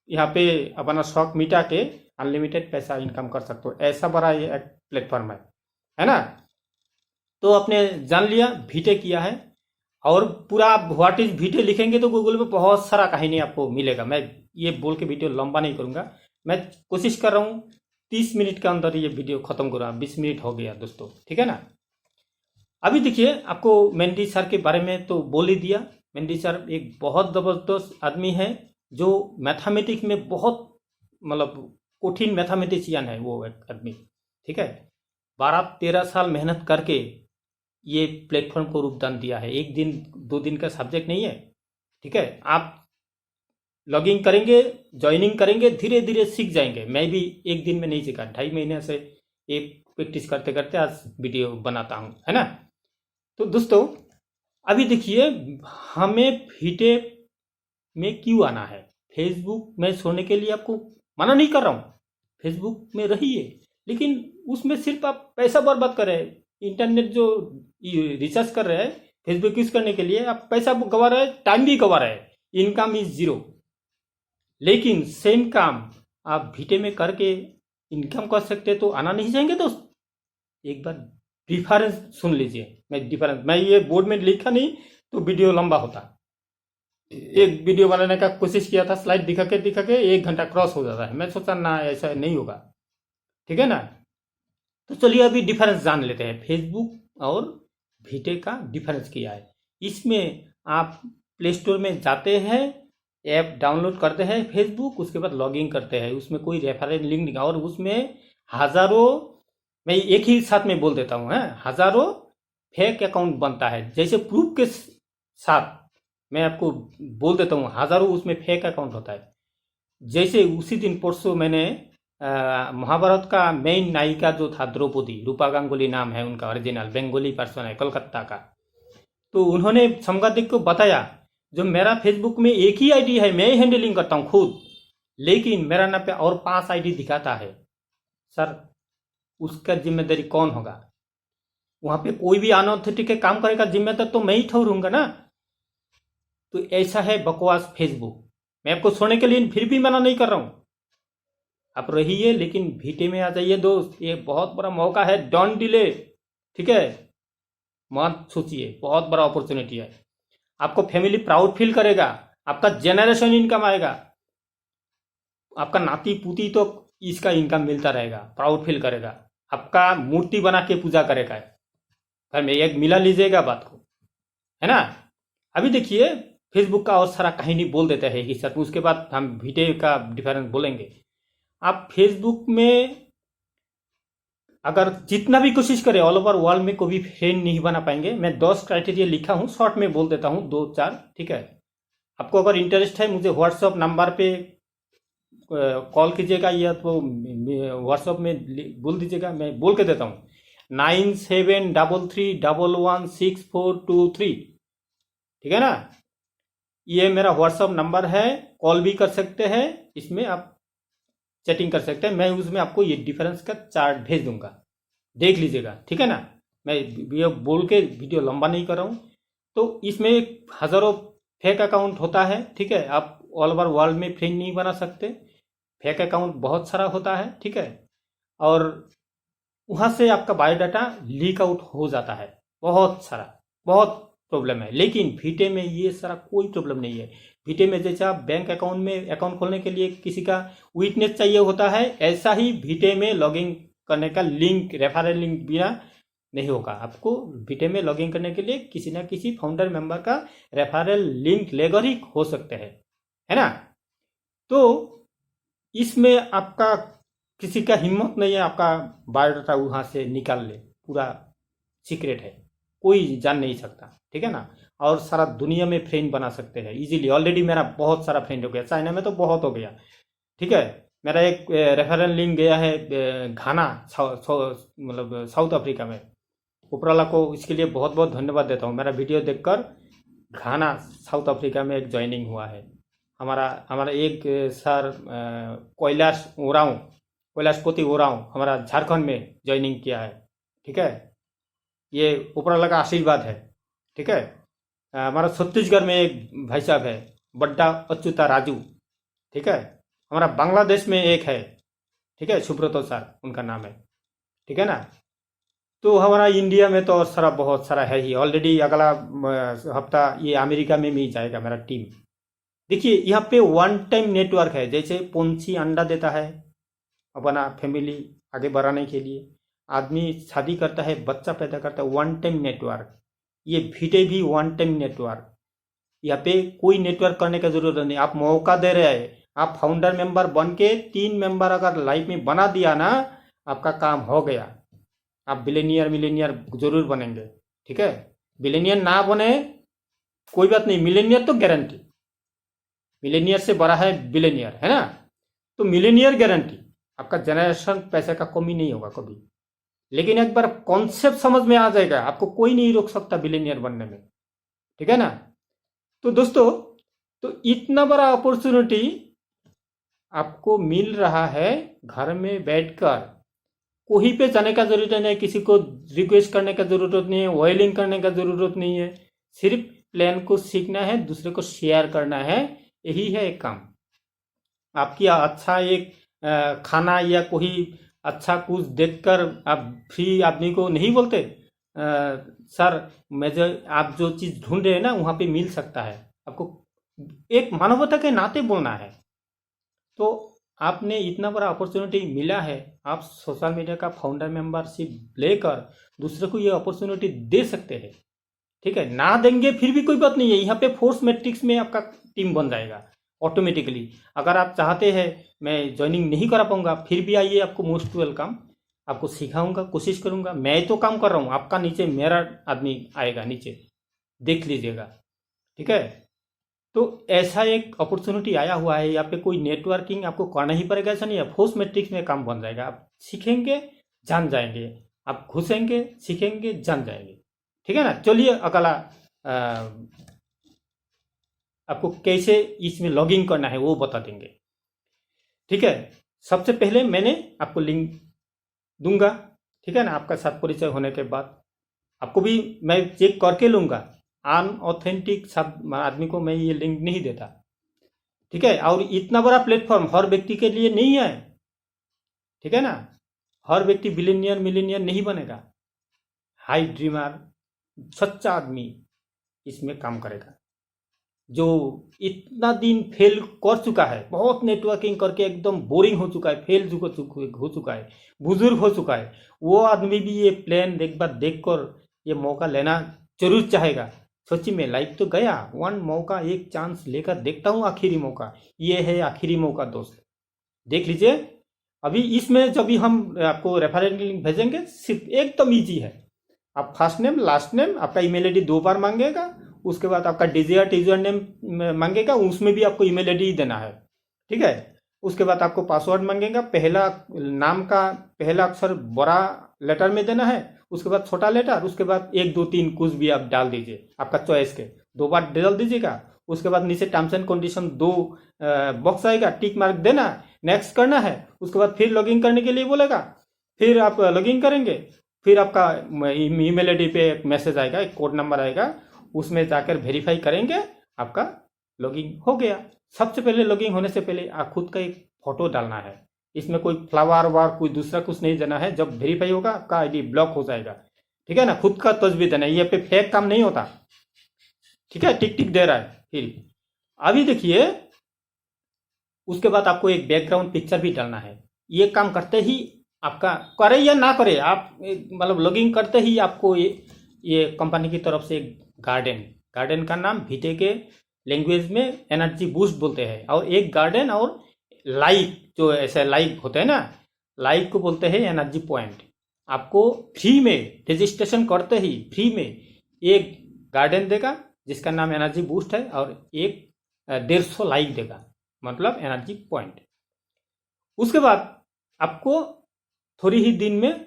यहाँ पे अपना शौक मिटा के अनलिमिटेड पैसा इनकम कर सकते हो। ऐसा बड़ा ये एक प्लेटफॉर्म है ना। तो आपने जान लिया भीटे किया है, और पूरा व्हाट इज भीटे लिखेंगे तो गूगल पे बहुत सारा कहानी आपको मिलेगा। मैं ये बोल के वीडियो लंबा नहीं करूंगा, मैं कोशिश कर रहा हूँ 30 मिनट के अंदर ये वीडियो खत्म करूँ। 20 मिनट हो गया दोस्तों, ठीक है ना। अभी देखिए, आपको मेंडी सर के बारे में तो बोल ही दिया। मेंडी सर एक बहुत ज़बरदस्त आदमी है, जो मैथमेटिक्स में बहुत मतलब कठिन मैथमेटिशियन है वो एक आदमी, ठीक है। 12-13 साल मेहनत करके ये प्लेटफॉर्म को रूपदान दिया है। एक दिन 2 दिन का सब्जेक्ट नहीं है, ठीक है। आप लॉगिंग करेंगे, ज्वाइनिंग करेंगे, धीरे धीरे सीख जाएंगे। मैं भी एक दिन में नहीं सीखा, 2.5 महीने से एक प्रैक्टिस करते करते आज वीडियो बनाता हूँ, है ना। तो दोस्तों अभी देखिए, हमें भीटे में क्यों आना है। फेसबुक में छोड़ने के लिए आपको मना नहीं कर रहा हूँ, फेसबुक में रहिए, लेकिन उसमें सिर्फ आप पैसा बर्बाद कर रहे हैं। इंटरनेट जो रिसर्च कर रहे हैं फेसबुक यूज करने के लिए, आप पैसा गवा रहे हैं, टाइम भी गवा रहे हैं, इनकम इज 0। लेकिन सेम काम आप भीटे में करके इनकम कर सकते तो आना नहीं चाहेंगे दोस्त। एक बार डिफरेंस सुन लीजिए। मैं ये बोर्ड में लिखा नहीं तो वीडियो लंबा होता। एक वीडियो बनाने का कोशिश किया था, स्लाइड दिखा के 1 घंटा क्रॉस हो जाता है। मैं सोचा ना, ऐसा नहीं होगा, ठीक है ना। तो चलिए अभी डिफरेंस जान लेते हैं। फेसबुक और भीटे का डिफरेंस क्या है। इसमें आप प्ले स्टोर में जाते हैं, ऐप डाउनलोड करते हैं फेसबुक, उसके बाद लॉगिन करते हैं। उसमें कोई रेफरेंस लिंक नहीं, और उसमें हजारों, मैं एक ही साथ में बोल देता हूँ, हजारों फेक अकाउंट बनता है। जैसे प्रूफ के साथ मैं आपको बोल देता हूँ, हजारों उसमें फेक अकाउंट होता है। जैसे उसी दिन परसों मैंने महाभारत का मेन नायिका जो था द्रौपदी, रूपा गांगुली नाम है उनका, ओरिजिनल बंगाली पर्सन है, कोलकाता का। तो उन्होंने संवादिक को बताया, जो मेरा फेसबुक में एक ही आईडी है, मैं ही हैंडलिंग करता हूँ खुद, लेकिन मेरा नाम पे और 5 आईडी दिखाता है। सर उसका जिम्मेदारी कौन होगा। वहां पे कोई भी अनऑथेंटिक काम करेगा, जिम्मेदार तो मैं ही ठहरूंगा ना। तो ऐसा है बकवास फेसबुक। मैं आपको छोड़ने के लिए फिर भी मना नहीं कर रहा हूं, आप रहिए, लेकिन भीटे में आ जाइए दोस्त। ये बहुत बड़ा मौका है, डोंट डिले, ठीक है। मत सोचिए, बहुत बड़ा अपॉर्चुनिटी है। आपको फैमिली प्राउड फील करेगा, आपका जनरेशन इनकम आएगा, आपका नाती पुती तो इसका इनकम मिलता रहेगा, प्राउड फील करेगा, आपका मूर्ति बना के पूजा करेगा घर में। एक मिला लीजिएगा बात को, है ना। अभी देखिए फेसबुक का और सारा कहानी बोल देते हैं एक साथ, उसके बाद हम भीटे का डिफरेंस बोलेंगे। आप फेसबुक में अगर जितना भी कोशिश करें, ऑल ओवर वर्ल्ड में कोई भी फ्रेंड नहीं बना पाएंगे। मैं 10 क्राइटेरिया लिखा हूँ, शॉर्ट में बोल देता हूँ, 2-4, ठीक है। आपको अगर इंटरेस्ट है मुझे व्हाट्सएप नंबर पे कॉल कीजिएगा, या तो व्हाट्सएप में बोल दीजिएगा, मैं बोल के देता हूँ 9733116423, ठीक है ना। ये मेरा व्हाट्सएप नंबर है, कॉल भी कर सकते हैं, इसमें आप चैटिंग कर सकते हैं। मैं उसमें आपको ये डिफरेंस का चार्ट भेज दूंगा, देख लीजिएगा, ठीक है ना। मैं ये बोल के वीडियो लंबा नहीं कर रहा हूँ। तो इसमें हजारों फेक अकाउंट होता है, ठीक है। आप ऑल ओवर वर्ल्ड में फ्रेंड नहीं बना सकते, फेक अकाउंट बहुत सारा होता है, ठीक है। और वहाँ से आपका बायोडाटा लीक आउट हो जाता है, बहुत सारा, बहुत प्रॉब्लम है। लेकिन भीटे में ये सारा कोई प्रॉब्लम नहीं है। भीटे में जैसे आप बैंक अकाउंट में अकाउंट खोलने के लिए किसी का विटनेस चाहिए होता है, ऐसा ही भीटे में लॉगिन करने का लिंक, रेफरल लिंक बिना नहीं होगा। आपको भीटे में लॉगिन करने के लिए किसी ना किसी फाउंडर मेंबर का रेफरल लिंक लेकर ही हो सकते हैं, है ना। तो इसमें आपका किसी का हिम्मत नहीं है आपका बायोडाटा वहां से निकाल ले, पूरा सीक्रेट है, कोई जान नहीं सकता, ठीक है ना। और सारा दुनिया में फ्रेंड बना सकते हैं इजीली। ऑलरेडी मेरा बहुत सारा फ्रेंड हो गया, चाइना में तो बहुत हो गया, ठीक है। मेरा एक रेफरल लिंक गया है घाना, मतलब साउथ अफ्रीका में। उपराला को इसके लिए बहुत बहुत धन्यवाद देता हूँ। मेरा वीडियो देखकर घाना साउथ अफ्रीका में एक ज्वाइनिंग हुआ है। हमारा एक सर कैलाशपति ओराव हमारा झारखंड में ज्वाइनिंग किया है, ठीक है। ये उपराला का आशीर्वाद है, ठीक है। हमारा छत्तीसगढ़ में एक भाई साहब है, बड्डा अच्युता राजू, ठीक है। हमारा बांग्लादेश में एक है, ठीक है, सुब्रतो सर उनका नाम है, ठीक है ना। तो हमारा इंडिया में तो और सारा बहुत सारा है ही ऑलरेडी। अगला हफ्ता ये अमेरिका में भी जाएगा मेरा टीम। देखिए यहाँ पे वन टाइम नेटवर्क है, जैसे पंछी अंडा देता है अपना फैमिली आगे बढ़ाने के लिए, आदमी शादी करता है, बच्चा पैदा करता है, वन टाइम नेटवर्क। ये भीटे भी वन टाइम नेटवर्क। यहाँ पे कोई नेटवर्क करने की जरूरत नहीं, आप मौका दे रहे हैं। आप फाउंडर मेंबर बन के 3 मेंबर अगर लाइफ में बना दिया ना, आपका काम हो गया। आप बिलेनियर मिलेनियर जरूर बनेंगे, ठीक है। बिलेनियर ना बने कोई बात नहीं, मिलेनियर तो गारंटी, मिलेनियर से बड़ा है बिलेनियर, है ना। तो मिलेनियर गारंटी, आपका जनरेशन पैसे का कमी नहीं होगा कभी। लेकिन एक बार कॉन्सेप्ट समझ में आ जाएगा, आपको कोई नहीं रोक सकता बिलेनियर बनने में, ठीक है ना। तो दोस्तों, तो इतना बड़ा अपॉर्चुनिटी आपको मिल रहा है घर में बैठकर, कोई पे जाने का जरूरत नहीं है, किसी को रिक्वेस्ट करने का जरूरत नहीं है, वायलिंग करने का जरूरत नहीं है। सिर्फ प्लान को सीखना है, दूसरे को शेयर करना है, यही है एक काम। आपकी अच्छा एक खाना या कोई अच्छा कुछ देखकर आप फ्री आदमी को नहीं बोलते सर मैं जो आप जो चीज़ ढूंढ रहे हैं ना वहाँ पे मिल सकता है। आपको एक मानवता के नाते बोलना है। तो आपने इतना बड़ा अपॉर्चुनिटी मिला है, आप सोशल मीडिया का फाउंडर मेंबरशिप लेकर दूसरे को ये अपॉर्चुनिटी दे सकते हैं, ठीक है। ना देंगे फिर भी कोई बात नहीं है, यहाँ पे फोर्स मैट्रिक्स में आपका टीम बन जाएगा ऑटोमेटिकली। अगर आप चाहते हैं मैं ज्वाइनिंग नहीं करा पाऊंगा, फिर भी आइए, आपको मोस्ट वेलकम। आपको सिखाऊंगा, कोशिश करूंगा। मैं तो काम कर रहा हूँ, आपका नीचे मेरा आदमी आएगा नीचे, देख लीजिएगा, ठीक है। तो ऐसा एक अपॉर्चुनिटी आया हुआ है, यहाँ पे कोई नेटवर्किंग आपको करना ही पड़ेगा, ऐसा नहीं है। फोर्स मैट्रिक्स में काम बन जाएगा, आप सीखेंगे जान जाएंगे, आप घुसेंगे सीखेंगे जान जाएंगे, ठीक है ना। चलिए अगला आपको कैसे इसमें लॉगिन करना है वो बता देंगे, ठीक है। सबसे पहले मैंने आपको लिंक दूंगा, ठीक है ना। आपका साथ परिचय होने के बाद आपको भी मैं चेक करके लूंगा, अनऑथेंटिक सब आदमी को मैं ये लिंक नहीं देता, ठीक है। और इतना बड़ा प्लेटफॉर्म हर व्यक्ति के लिए नहीं है, ठीक है ना। हर व्यक्ति बिलियनियर मिलियनियर नहीं बनेगा। हाई ड्रीमर सच्चा आदमी इसमें काम करेगा, जो इतना दिन फेल कर चुका है, बहुत नेटवर्किंग करके एकदम बोरिंग हो चुका है, फेल हो चुका है, बुजुर्ग हो चुका है, वो आदमी भी ये प्लान एक बार देखकर ये मौका लेना जरूर चाहेगा। सच्ची में लाइफ तो गया, वन मौका एक चांस लेकर देखता हूँ, आखिरी मौका ये है, आखिरी मौका दोस्त, देख लीजिए। अभी इसमें जब भी हम आपको रेफरल लिंक भेजेंगे, सिर्फ एकदम ईजी है। आप फर्स्ट नेम लास्ट नेम, आपका ईमेल आईडी 2 बार मांगेगा, उसके बाद आपका डिजिट यूजर नेम मांगेगा, उसमें भी आपको ईमेल आईडी देना है, ठीक है। उसके बाद आपको पासवर्ड मांगेगा, पहला नाम का पहला अक्षर बड़ा लेटर में देना है, उसके बाद छोटा लेटर, उसके बाद 1 2 3 कुछ भी आप डाल दीजिए आपका चॉइस के, 2 बार डाल दीजिएगा। उसके बाद नीचे टर्म्स एंड कंडीशन 2 बॉक्स आएगा, टिक मार्क देना है, नेक्स्ट करना है। उसके बाद फिर लॉगिन करने के लिए बोलेगा, फिर आप लॉगिन करेंगे, फिर आपका ईमेल आईडी पे एक मैसेज आएगा, एक कोड नंबर आएगा, उसमें जाकर वेरीफाई करेंगे, आपका लॉगिन हो गया। सबसे पहले लॉगिन होने से पहले आप खुद का एक फोटो डालना है, इसमें कोई फ्लावर वार कोई दूसरा कुछ नहीं देना है। जब वेरीफाई होगा आपका आईडी ब्लॉक हो जाएगा, ठीक है ना। खुद का तस्वीर देना है, ये पे फेक काम नहीं होता, ठीक है। टिक टिक दे रहा है। फिर अभी देखिए, उसके बाद आपको एक बैकग्राउंड पिक्चर भी डालना है। ये काम करते ही आपका, करे या ना करे, आप मतलब लॉगिन करते ही आपको ये कंपनी की तरफ से गार्डन का नाम भीटे के लैंग्वेज में एनर्जी बूस्ट बोलते हैं, और एक गार्डन और लाइक, जो ऐसे लाइक होते हैं ना, लाइक को बोलते हैं एनर्जी पॉइंट। आपको फ्री में रजिस्ट्रेशन करते ही फ्री में एक गार्डन देगा जिसका नाम एनर्जी बूस्ट है, और एक 150 लाइक देगा, मतलब एनर्जी पॉइंट। उसके बाद आपको थोड़ी ही दिन में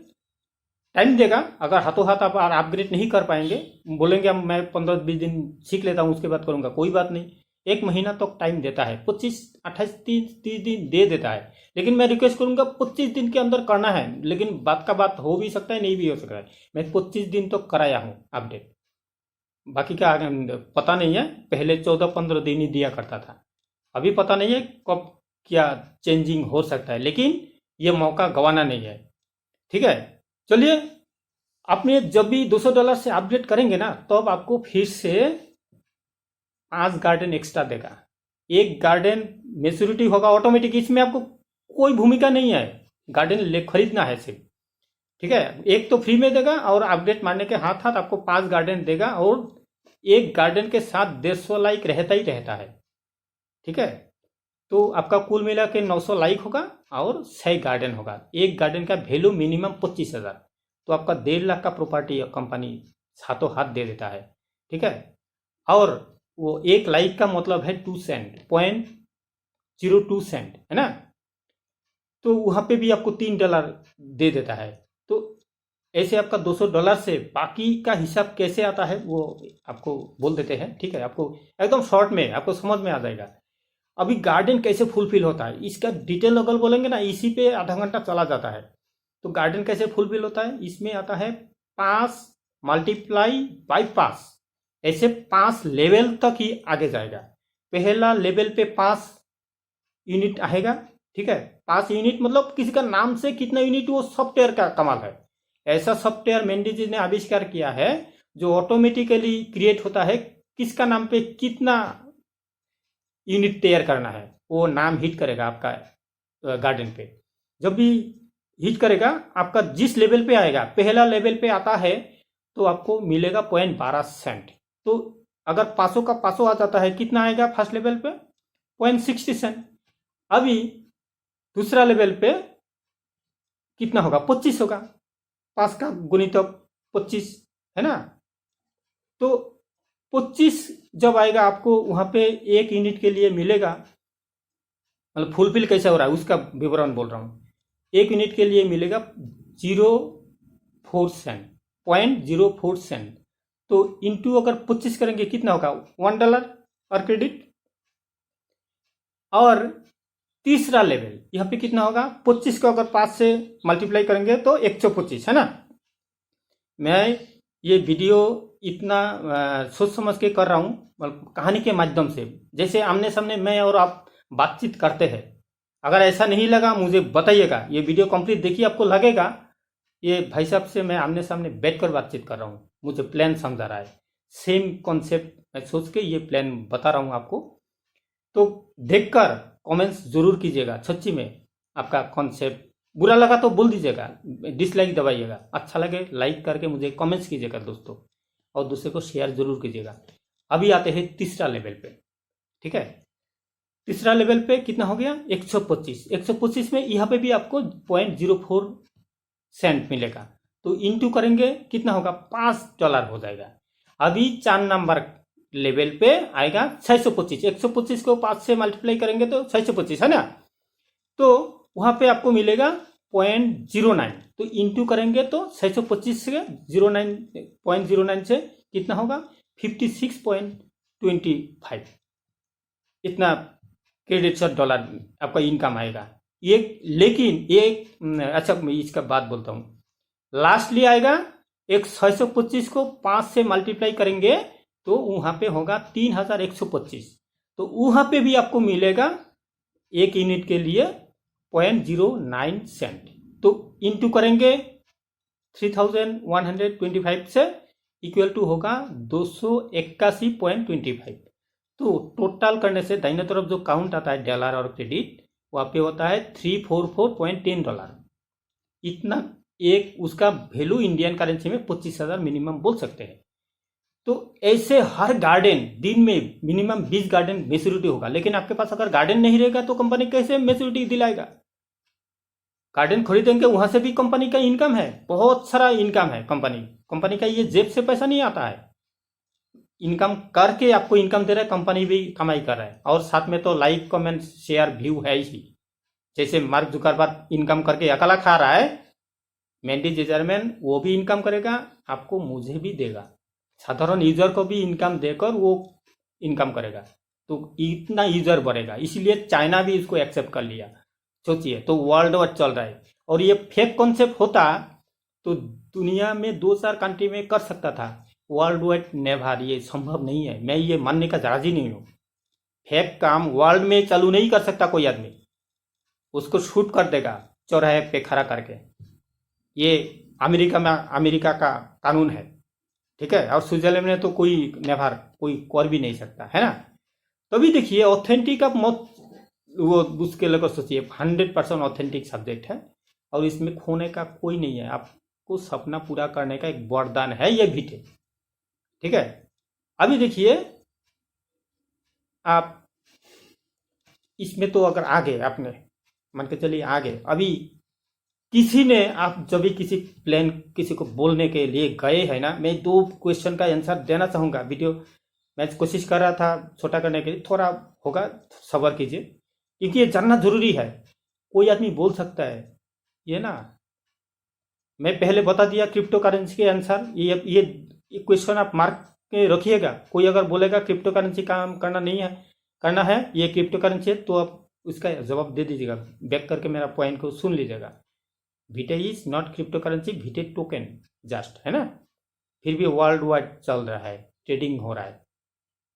टाइम देगा। अगर हाथों हाथ आप अपग्रेड नहीं कर पाएंगे, बोलेंगे अब मैं 15-20 दिन सीख लेता हूँ उसके बाद करूँगा, कोई बात नहीं, 1 महीना तक टाइम देता है, 25 28 30 दिन दे देता है। लेकिन मैं रिक्वेस्ट करूँगा 25 दिन के अंदर करना है, लेकिन बात का बात हो भी सकता है नहीं भी हो सकता है। मैं 25 दिन तो कराया हूँ अपडेट, बाकी का पता नहीं है। पहले 14-15 दिन ही दिया करता था, अभी पता नहीं है कब क्या चेंजिंग हो सकता है, लेकिन ये मौका गंवाना नहीं है। ठीक है, चलिए, आपने जब भी $200 से अपडेट करेंगे ना, तो अब आपको फिर से 5 गार्डन एक्स्ट्रा देगा। एक गार्डन मेच्योरिटी होगा ऑटोमेटिक, इसमें आपको कोई भूमिका नहीं है, गार्डन ले खरीदना है सिर्फ। ठीक है, एक तो फ्री में देगा और अपडेट मारने के हाथ हाथ आपको 5 गार्डन देगा, और एक गार्डन के साथ 150 लाइक रहता ही रहता है। ठीक है, तो आपका कुल मिला के 900 लाइक होगा और 6 गार्डन होगा। एक गार्डन का वैल्यू मिनिमम 25,000, तो आपका 1.5 लाख का प्रॉपर्टी कंपनी हाथों हाथ दे देता है। ठीक है, और वो एक लाइक का मतलब है 2 सेंट, 0.02 सेंट, है ना। तो वहां पे भी आपको $3 दे देता है। तो ऐसे आपका $200 से बाकी का हिसाब कैसे आता है वो आपको बोल देते हैं। ठीक है, आपको एकदम शॉर्ट में आपको समझ में आ जाएगा। अभी गार्डन कैसे फुलफिल होता है इसका डिटेल अगर बोलेंगे ना, इसी पे आधा घंटा चला जाता है। तो गार्डन कैसे फुलफिल होता है, इसमें आता है 5 मल्टीप्लाई बाई 5, ऐसे 5 लेवल तक ही आगे जाएगा। पहला लेवल पे 5 यूनिट आएगा। ठीक है, 5 यूनिट मतलब किसी का नाम से कितना यूनिट, वो सॉफ्टवेयर का कमाल है। ऐसा सॉफ्टवेयर मेंडी जी ने आविष्कार किया है जो ऑटोमेटिकली क्रिएट होता है, किसका नाम पे कितना यूनिट तैयार करना है, वो नाम हिट करेगा आपका गार्डन पे। जब भी हिट करेगा, आपका जिस लेवल पे आएगा, पहला लेवल पे आता है तो आपको मिलेगा 0.12 सेंट। तो अगर 500 का 500 आ जाता है, कितना आएगा फर्स्ट लेवल पे, 0.60 सेंट। अभी दूसरा लेवल पे कितना होगा, 25 होगा, 5 का गुणित 25, है ना। तो 25 जब आएगा आपको वहां पे 1 यूनिट के लिए मिलेगा, मतलब फुलफिल कैसे हो रहा है उसका विवरण बोल रहा हूं। 1 यूनिट के लिए मिलेगा 0.04 सेंट, 0.04 सेंट। तो इंटू अगर 25 करेंगे कितना होगा, $1 और क्रेडिट। और तीसरा लेवल यहाँ पे कितना होगा, 25 को अगर 5 से मल्टीप्लाई करेंगे तो 125, है ना। मैं ये वीडियो इतना सोच समझ के कर रहा हूँ, मतलब कहानी के माध्यम से, जैसे आमने सामने मैं और आप बातचीत करते हैं। अगर ऐसा नहीं लगा मुझे बताइएगा, ये वीडियो कंप्लीट देखिए, आपको लगेगा ये भाई साहब से मैं आमने सामने बैठकर बातचीत कर रहा हूँ, मुझे प्लान समझा रहा है। सेम कॉन्सेप्ट मैं सोच के ये प्लान बता रहा हूँ आपको। तो देखकर कमेंट्स जरूर कीजिएगा, सच्ची में आपका कॉन्सेप्ट बुरा लगा तो बोल दीजिएगा, डिसलाइक दबाइएगा, अच्छा लगे लाइक करके मुझे कमेंट्स कीजिएगा दोस्तों, और दूसरे को शेयर जरूर कीजिएगा। अभी आते हैं तीसरा लेवल पे। ठीक है, तीसरा लेवल पे कितना हो गया, 125 में यहाँ पे भी आपको 0.04 सेंट मिलेगा। तो इंटू करेंगे कितना होगा, $5 हो जाएगा। अभी 4 नंबर लेवल पे आएगा 625, 125 को 5 से मल्टीप्लाई करेंगे तो 625, है ना। तो वहां पे आपको मिलेगा 0.09, तो इंटू करेंगे तो 625 से 0.09 से कितना होगा, 56.25, इतना क्रेडिट शॉट डॉलर आपका इनकम आएगा। ये लेकिन एक अच्छा मैं इसका बात बोलता हूँ, लास्टली आएगा एक 625 को 5 से मल्टीप्लाई करेंगे तो वहां पे होगा 3125। तो वहां पे भी आपको मिलेगा 1 यूनिट के लिए 0.09 सेंट। तो इंटू करेंगे 3125 से इक्वल टू होगा 281.25। तो टोटल करने से दाहिने तरफ जो काउंट आता है डॉलर और क्रेडिट, वहां पे होता है $344.10। इतना एक उसका वैल्यू इंडियन करेंसी में 25,000 मिनिमम बोल सकते हैं। तो ऐसे हर गार्डन दिन में मिनिमम 20 गार्डन मैच्योरिटी होगा। लेकिन आपके पास अगर गार्डन नहीं रहेगा तो कंपनी कैसे मैच्योरिटी दिलाएगा। गार्डन खरीदेंगे वहां से भी कंपनी का इनकम है, बहुत सारा इनकम है। कंपनी का ये जेब से पैसा नहीं आता है, इनकम करके आपको इनकम दे रहा है, कंपनी भी कमाई कर रहा है। और साथ में तो लाइक कमेंट शेयर व्यू है ही। जैसे मार्क जुकरबर्ग इनकम करके अकेला खा रहा है, मेंडी जेजरमैन वो भी इनकम करेगा, आपको मुझे भी देगा, साधारण यूजर को भी इनकम देकर वो इनकम करेगा। तो इतना यूजर बढ़ेगा, इसीलिए चाइना भी इसको एक्सेप्ट कर लिया। सोचिए, तो वर्ल्ड वाइड चल रहा है। और ये फेक कॉन्सेप्ट होता तो दुनिया में 2-4 कंट्री में कर सकता था, वर्ल्ड वाइड नेवर, ये संभव नहीं है। मैं ये मानने का राजी नहीं हूँ। फेक काम वर्ल्ड में चालू नहीं कर सकता कोई आदमी। उसको शूट कर देगा चौराहे पे खड़ा करके। ये अमेरिका का कानून है, ठीक है। और स्विट्जरलैंड में तो कोई नेवर कोई कर भी नहीं सकता है ना। तभी देखिए ऑथेंटिक आप मत वो उसके लेकर सोचिए, 100% ऑथेंटिक सब्जेक्ट है और इसमें खोने का कोई नहीं है। आपको सपना पूरा करने का एक वरदान है ये VTech, ठीक है। अभी देखिए आप इसमें तो अगर आगे आपने मान के चलिए आगे, अभी किसी ने आप जब भी किसी प्लान किसी को बोलने के लिए गए हैं ना, मैं 2 क्वेश्चन का आंसर देना चाहूँगा। वीडियो मैं कोशिश कर रहा था छोटा करने के लिए, थोड़ा होगा सब्र कीजिए क्योंकि ये जानना जरूरी है। कोई आदमी बोल सकता है ये ना, मैं पहले बता दिया क्रिप्टो करेंसी के आंसर, ये क्वेश्चन आप मार्क के रखिएगा। कोई अगर बोलेगा क्रिप्टो करेंसी काम करना है ये क्रिप्टो करेंसी है, तो आप उसका जवाब दे दीजिएगा, बैक करके मेरा पॉइंट को सुन लीजिएगा। VTech is not crypto currency, VTech token just, है ना। फिर भी वर्ल्ड वाइड चल रहा है, ट्रेडिंग हो रहा है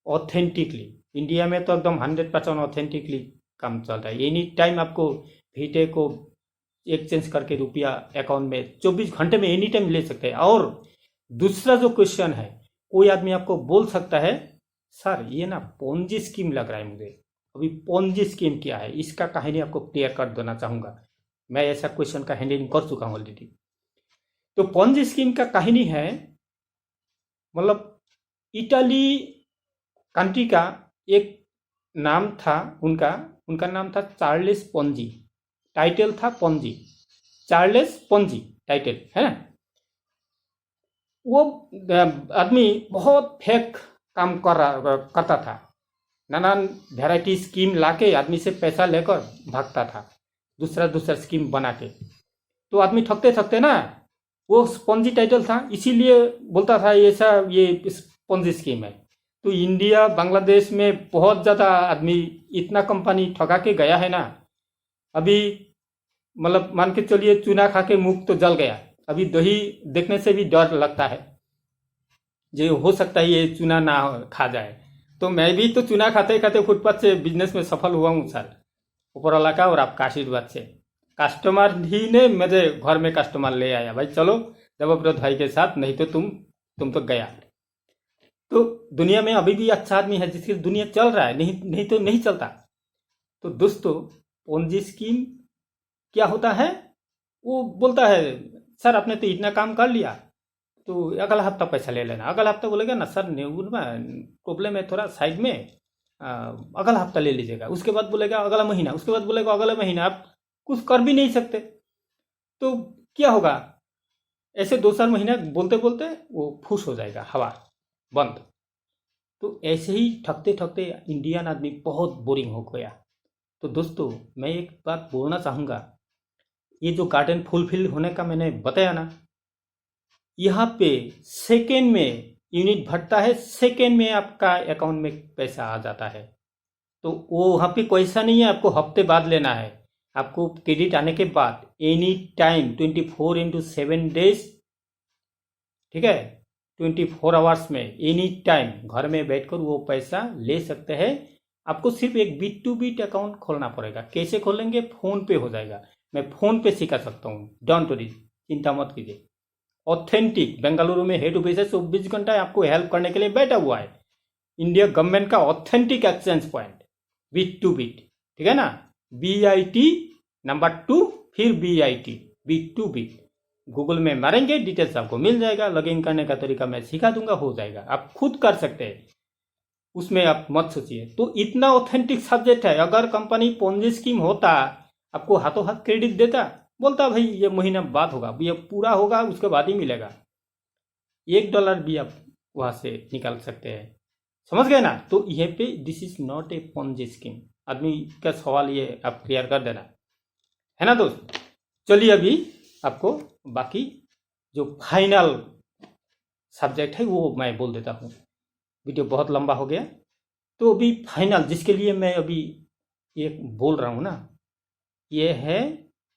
ऑथेंटिकली। इंडिया में तो एकदम 100% ऑथेंटिकली काम चल रहा है। एनी टाइम आपको VTech को एक्सचेंज करके रुपया अकाउंट में 24 घंटे में एनी टाइम ले सकते हैं। और दूसरा जो क्वेश्चन है, कोई आदमी आपको बोल सकता है सर ये ना पोंजी स्कीम लग रहा है मुझे। अभी पोंजी स्कीम क्या है इसका कहानी आपको क्लियर कर देना चाहूँगा। मैं ऐसा क्वेश्चन का हैंडलिंग कर चुका हूँ ऑलरेडी। तो पोंजी स्कीम का कहानी है, मतलब इटाली कंट्री का एक नाम था, उनका नाम था चार्ल्स पोंजी, टाइटल था पोंजी, चार्ल्स पोंजी टाइटल है ना। वो आदमी बहुत फेक काम करता था, नानान वेराइटी स्कीम लाके आदमी से पैसा लेकर भागता था, दूसरा स्कीम बना के। तो आदमी थकते ना, वो पोंजी टाइटल था इसीलिए बोलता था ऐसा ये पोंजी स्कीम है। तो इंडिया बांग्लादेश में बहुत ज़्यादा आदमी इतना कंपनी ठगा के गया है ना। अभी मतलब मान के चलिए चूना खा के मुख तो जल गया, अभी दही देखने से भी डर लगता है, जो हो सकता है ये चूना ना खा जाए। तो मैं भी तो चूना खाते खाते फुटपाथ से बिजनेस में सफल हुआ हूँ सर, ऊपर वाला का और आपका आशीर्वाद से। कस्टमर ही ने मुझे घर में कस्टमर ले आया, भाई चलो देवव्रत भाई के साथ, नहीं तो तुम तो गया। तो दुनिया में अभी भी अच्छा आदमी है जिसकी दुनिया चल रहा है, नहीं तो नहीं चलता। तो दोस्तों पोंजी स्कीम क्या होता है, वो बोलता है सर आपने तो इतना काम कर लिया तो अगला हफ्ता पैसा ले लेना। अगला हफ्ता बोलेगा ना सर प्रॉब्लम है थोड़ा साइड में, अगला हफ्ता ले लीजिएगा। उसके बाद बोलेगा अगला महीना, उसके बाद बोलेगा अगला महीना। आप कुछ कर भी नहीं सकते तो क्या होगा, ऐसे 2-4 महीना बोलते बोलते वो फूस हो जाएगा, हवा बंद। तो ऐसे ही ठगते ठगते इंडियन आदमी बहुत बोरिंग हो गया। तो दोस्तों मैं एक बात बोलना चाहूँगा, ये जो गार्डन फुलफिल होने का मैंने बताया ना, यहाँ पे सेकेंड में यूनिट भरता है, सेकेंड में आपका अकाउंट में पैसा आ जाता है। तो वो वहाँ पे कोई ऐसा नहीं है आपको हफ्ते बाद लेना है, आपको क्रेडिट आने के बाद एनी टाइम 24/7 डेज, ठीक है, 24 आवर्स में एनी टाइम घर में बैठकर वो पैसा ले सकते हैं। आपको सिर्फ एक बिट अकाउंट खोलना पड़ेगा। कैसे खोलेंगे, फोन पे हो जाएगा, मैं फोन पे सिखा सकता हूँ, डोंट वरी, चिंता मत कीजिए। ऑथेंटिक बेंगलुरु में हेड ऑफिस है, 24 घंटा आपको हेल्प करने के लिए बैठा हुआ है। इंडिया गवर्नमेंट का ऑथेंटिक एक्सचेंज पॉइंट बिट, ठीक है ना, BIT नंबर 2 फिर BIT बिट। गूगल में मारेंगे डिटेल्स आपको मिल जाएगा। लॉगिन करने का तरीका मैं सिखा दूंगा, हो जाएगा, आप खुद कर सकते हैं, उसमें आप मत सोचिए। तो इतना ऑथेंटिक सब्जेक्ट है। अगर कंपनी पोंजी स्कीम होता, आपको हाथों हाथ क्रेडिट देता, बोलता भाई ये महीना बाद होगा, ये पूरा होगा उसके बाद ही मिलेगा, $1 भी आप वहां से निकाल सकते हैं, समझ गए ना। तो ये पे this is not a Ponzi scheme. आदमी का सवाल ये आप क्लियर कर देना, है ना दोस्त। चलिए अभी आपको बाकी जो फाइनल सब्जेक्ट है वो मैं बोल देता हूँ, वीडियो बहुत लंबा हो गया। तो अभी फाइनल जिसके लिए मैं अभी ये बोल रहा हूँ ना, ये है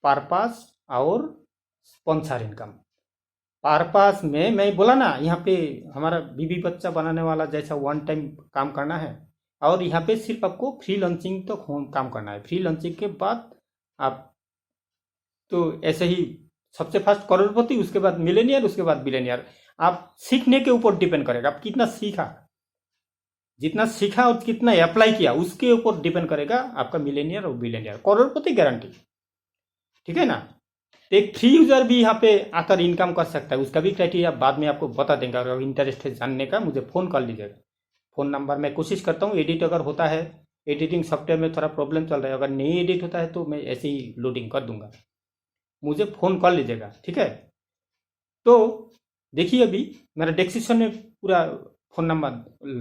पर्पस और स्पॉन्सर इनकम। पर्पस में मैं बोला ना, यहाँ पे हमारा बीबी बच्चा बनाने वाला जैसा 1 टाइम काम करना है, और यहाँ पे सिर्फ आपको फ्री लॉन्चिंग तो काम करना है। फ्री लॉन्चिंग के बाद आप तो ऐसे ही सबसे फर्स्ट करोड़पति, उसके बाद मिलेनियर, उसके बाद बिलेनियर। आप सीखने के ऊपर डिपेंड करेगा, आप कितना सीखा, जितना सीखा और कितना अप्लाई किया उसके ऊपर डिपेंड करेगा आपका मिलेनियर और बिलेनियर। करोड़पति गारंटी, ठीक है ना। तो एक फ्री यूजर भी यहाँ पे आकर इनकम कर सकता है, उसका भी क्राइटेरिया बाद में आपको बता देंगे। अगर इंटरेस्ट है जानने का, मुझे फ़ोन कर लीजिएगा। फ़ोन नंबर मैं कोशिश करता हूँ, एडिट अगर होता है, एडिटिंग सॉफ्टवेयर में थोड़ा प्रॉब्लम चल रहा है, अगर नहीं एडिट होता है तो मैं ऐसे ही लोडिंग कर दूंगा, मुझे फ़ोन कर लीजिएगा, ठीक है। तो देखिए अभी मेरा डिस्क्रिप्शन में पूरा फ़ोन नंबर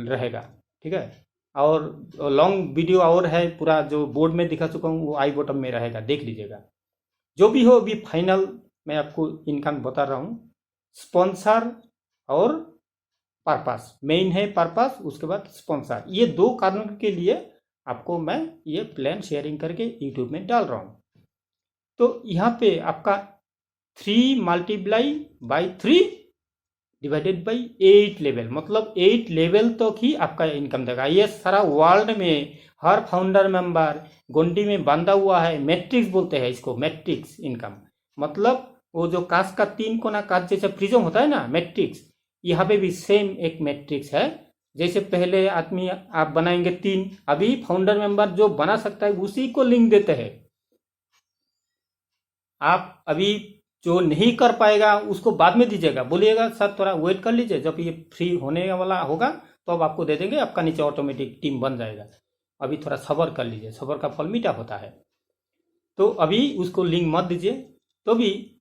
रहेगा, ठीक है। और लॉन्ग वीडियो और है, पूरा जो बोर्ड में दिखा चुका हूँ वो आई बटन में रहेगा, देख लीजिएगा। जो भी हो, अभी फाइनल मैं आपको इनकम बता रहा हूँ। स्पॉन्सर और पर्पस, मेन है पर्पस, उसके बाद स्पॉन्सर, ये दो कारण के लिए आपको मैं ये प्लान शेयरिंग करके यूट्यूब में डाल रहा हूँ। तो यहाँ पे आपका 3 multiply by 3 divided by 8 level, मतलब 8 लेवल तक ही आपका इनकम देगा। ये सारा वर्ल्ड में हर फाउंडर मेंबर गोंडी में बांधा हुआ है। मैट्रिक्स बोलते हैं इसको, मैट्रिक्स इनकम, मतलब वो जो कांच का 3 कोना कांच जैसे प्रिज्म होता है ना, मैट्रिक्स, यहाँ पे भी सेम एक मैट्रिक्स है। जैसे पहले आदमी आप बनाएंगे 3, अभी फाउंडर मेंबर जो बना सकता है उसी को लिंक देते हैं। आप अभी जो नहीं कर पाएगा उसको बाद में दीजिएगा, बोलिएगा सर थोड़ा वेट कर लीजिए, जब ये फ्री होने वाला होगा तो अब आपको दे देंगे, आपका नीचे ऑटोमेटिक टीम बन जाएगा। अभी थोड़ा सब्र कर लीजिए, सब्र का फल मीठा होता है। तो अभी उसको लिंक मत दीजिए। तो भी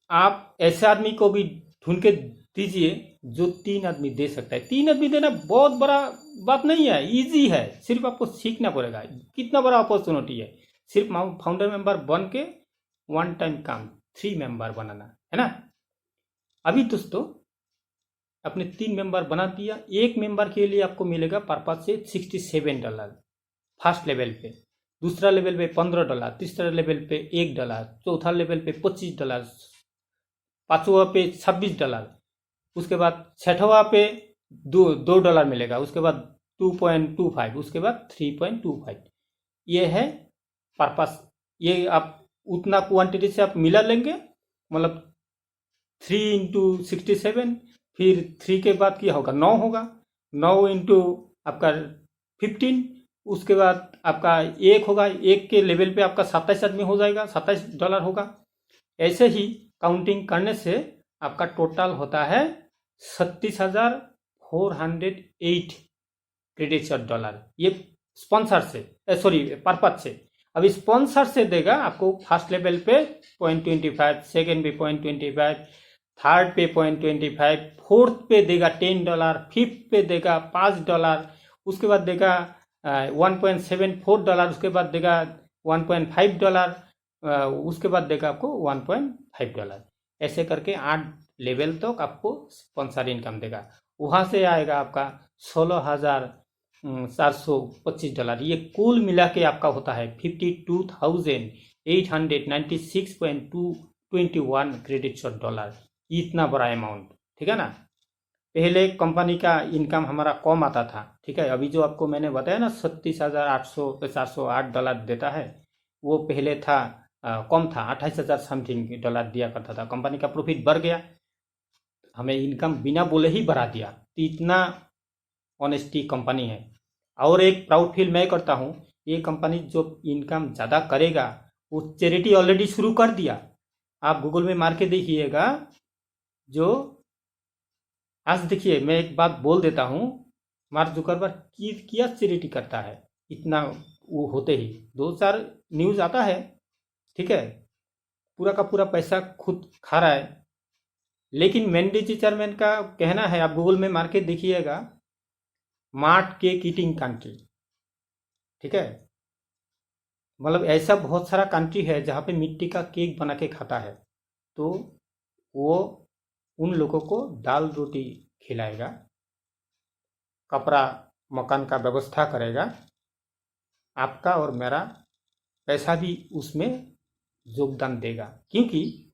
आप ऐसे आदमी को भी ढूंढ के दीजिए जो 3 आदमी दे सकता है। 3 आदमी देना बहुत बड़ा बात नहीं है, इजी है, सिर्फ आपको सीखना पड़ेगा। कितना बड़ा अपॉर्चुनिटी है, सिर्फ फाउंडर मेंबर बन के वन टाइम काम 3 मेंबर बनाना है ना। अभी दोस्तों अपने 3 मेंबर बना दिया, एक मेंबर के लिए आपको मिलेगा पर्पज से $67 फर्स्ट लेवल पे, दूसरा लेवल पे $15, तीसरा लेवल पे $1, चौथा लेवल पे $25, पांचवा पे $26, उसके बाद छठवा पे $2 मिलेगा, उसके बाद 2.25, उसके बाद 3.25। ये है पर्पस। ये आप उतना क्वांटिटी से आप मिला लेंगे, मतलब 3 इंटू 67, फिर 3 के बाद क्या होगा, 9 होगा, 9 इंटू आपका 15, उसके बाद आपका 1 होगा, 1 के लेवल पे आपका 27 आदमी हो जाएगा, $27 होगा। ऐसे ही काउंटिंग करने से आपका टोटल होता है $36,408 क्रेडिट डॉलर। ये स्पॉन्सर से, सॉरी पर्पज से। अब स्पॉन्सर से देगा आपको फर्स्ट लेवल पे 0.25, सेकेंड पे 0.25, थर्ड पे 0.25, फोर्थ पे देगा $10, फिफ्थ पे देगा $5, उसके बाद देगा $1.74, उसके बाद देगा $1.5, उसके बाद देगा आपको $1.5। ऐसे करके 8 लेवल तक आपको स्पॉन्सर इनकम देगा। वहाँ से आएगा आपका $16,425। ये कुल मिला के आपका होता है 52,896.221 क्रेडिट डॉलर। इतना बड़ा अमाउंट, ठीक है ना। पहले कंपनी का इनकम हमारा कम आता था, ठीक है। अभी जो आपको मैंने बताया ना $37,408 देता है, वो पहले था कम था, 28,000 समथिंग डॉलर दिया करता था। कंपनी का प्रॉफिट बढ़ गया, हमें इनकम बिना बोले ही बढ़ा दिया। तो इतना ऑनेस्टी कंपनी है। और एक प्राउड फील मैं करता हूँ, ये कंपनी जो इनकम ज़्यादा करेगा वो चैरिटी ऑलरेडी शुरू कर दिया। आप गूगल में मार के देखिएगा, जो आज देखिए मैं एक बात बोल देता हूँ, मार्क जुकरबर्ग किया चैरिटी करता है, इतना वो होते ही 2-4 न्यूज़ आता है, ठीक है। पूरा का पूरा पैसा खुद खा रहा है। लेकिन मैंडेजी चेयरमैन का कहना है, आप गूगल में मार के देखिएगा, स्मार्ट केक ईटिंग कंट्री, ठीक है। मतलब ऐसा बहुत सारा कंट्री है जहाँ पे मिट्टी का केक बना के खाता है। तो वो उन लोगों को दाल रोटी खिलाएगा, कपड़ा मकान का व्यवस्था करेगा, आपका और मेरा पैसा भी उसमें योगदान देगा, क्योंकि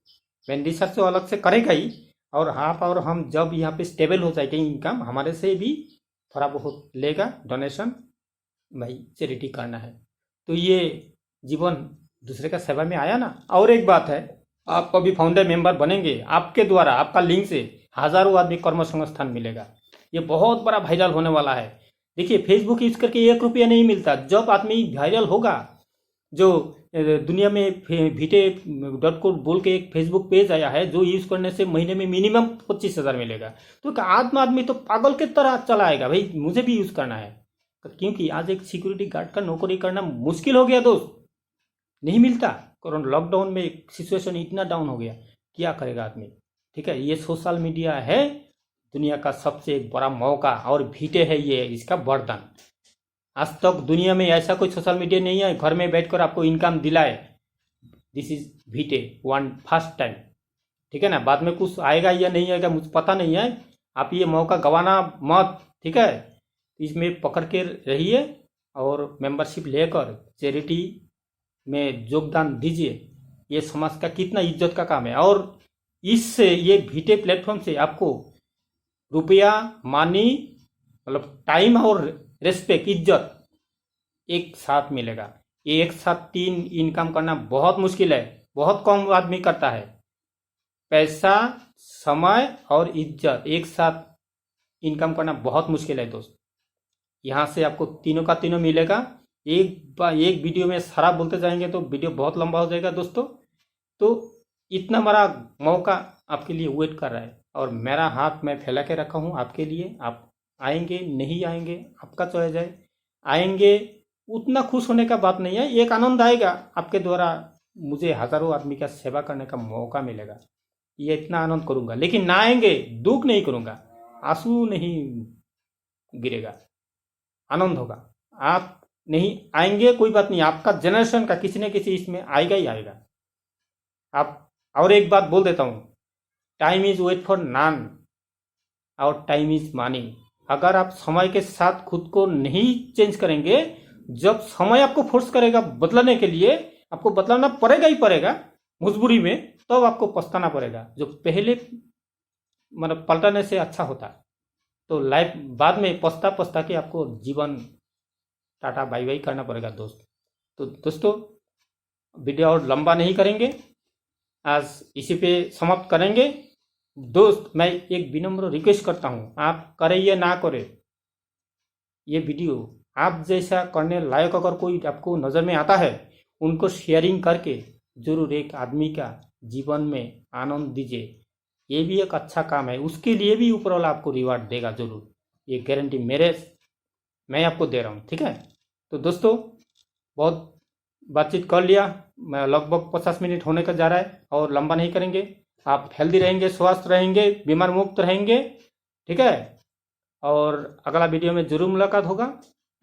वेंडी सर से अलग से करेगा ही। और आप और हम जब यहाँ पे स्टेबल हो जाएगी इनकम, हमारे से भी थोड़ा बहुत लेगा डोनेशन, भाई चैरिटी करना है। तो ये जीवन दूसरे का सेवा में आया ना। और एक बात है, आप अभी फाउंडर मेंबर बनेंगे, आपके द्वारा, आपका लिंक से हजारों आदमी कर्म संस्थान मिलेगा। ये बहुत बड़ा वायरल होने वाला है। देखिए, फेसबुक यूज करके 1 रुपया नहीं मिलता। जब आदमी वायरल होगा, जो दुनिया में VITE.co बोल के एक फेसबुक पेज आया है, जो यूज करने से महीने में मिनिमम 25,000 मिलेगा। तो आदमी तो पागल की तरह चलाएगा, भाई मुझे भी यूज करना है। क्योंकि आज एक सिक्योरिटी गार्ड का नौकरी करना मुश्किल हो गया दोस्त, नहीं मिलता। कोरोना लॉकडाउन में सिचुएशन इतना डाउन हो गया, क्या करेगा आदमी। ठीक है, ये सोशल मीडिया है दुनिया का सबसे बड़ा मौका, और VITE है ये इसका वरदान। आज तक दुनिया में ऐसा कोई सोशल मीडिया नहीं है घर में बैठकर आपको इनकम दिलाए। This is VITE one first time. ठीक है ना, बाद में कुछ आएगा या नहीं आएगा मुझे पता नहीं है। आप ये मौका गंवाना मत, ठीक है। इसमें पकड़ के रहिए और मेंबरशिप लेकर चैरिटी में योगदान दीजिए। ये समाज का कितना इज्जत का काम है। और इससे ये VITE प्लेटफॉर्म से आपको रुपया, मनी, मतलब टाइम और रेस्पेक्ट, इज्जत एक साथ मिलेगा। ये एक साथ 3 इनकम करना बहुत मुश्किल है, बहुत कम आदमी करता है। पैसा, समय और इज्जत एक साथ इनकम करना बहुत मुश्किल है दोस्त। यहाँ से आपको तीनों का तीनों मिलेगा। एक वीडियो में सारा बोलते जाएंगे तो वीडियो बहुत लंबा हो जाएगा दोस्तों। तो इतना बड़ा मौका आपके लिए वेट कर रहा है, और मेरा हाथ मैं फैला के रखा हूँ आपके लिए। आप आएंगे नहीं आएंगे आपका चॉइस है। आएंगे उतना खुश होने का बात नहीं है, एक आनंद आएगा आपके द्वारा मुझे हजारों आदमी का सेवा करने का मौका मिलेगा, ये इतना आनंद करूंगा। लेकिन ना आएंगे दुख नहीं करूंगा, आंसू नहीं गिरेगा, आनंद होगा। आप नहीं आएंगे कोई बात नहीं, आपका जनरेशन का किसी न किसी इसमें आएगा ही आएगा। आप और एक बात बोल देता हूं, time is wait for none और टाइम इज मनी। अगर आप समय के साथ खुद को नहीं चेंज करेंगे, जब समय आपको फोर्स करेगा बदलने के लिए, आपको बदलाना पड़ेगा ही पड़ेगा मजबूरी में, तब आपको पछताना पड़ेगा। जो पहले मतलब पलटने से अच्छा होता। तो लाइफ बाद में पछता के आपको जीवन टाटा बाय बाय करना पड़ेगा दोस्त। तो दोस्तों, वीडियो और लंबा नहीं करेंगे, आज इसी पे समाप्त करेंगे। दोस्त, मैं एक विनम्र रिक्वेस्ट करता हूँ, आप करें या ना करें ये वीडियो, आप जैसा करने लायक अगर कोई आपको नज़र में आता है, उनको शेयरिंग करके जरूर एक आदमी का जीवन में आनंद दीजिए। ये भी एक अच्छा काम है, उसके लिए भी ऊपर वाला आपको रिवार्ड देगा जरूर, ये गारंटी मैं आपको दे रहा हूँ। ठीक है, तो दोस्तों बहुत बातचीत कर लिया, मैं लगभग 50 मिनट होने का जा रहा है, और लंबा नहीं करेंगे। आप हेल्दी रहेंगे, स्वस्थ रहेंगे, बीमार मुक्त रहेंगे, ठीक है। और अगला वीडियो में जरूर मुलाकात होगा।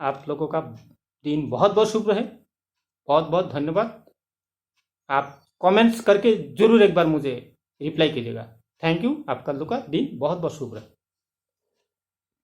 आप लोगों का दिन बहुत बहुत शुभ रहे, बहुत बहुत धन्यवाद। आप कमेंट्स करके जरूर एक बार मुझे रिप्लाई कीजिएगा। थैंक यू, आपका लोग का दिन बहुत बहुत शुभ रहे।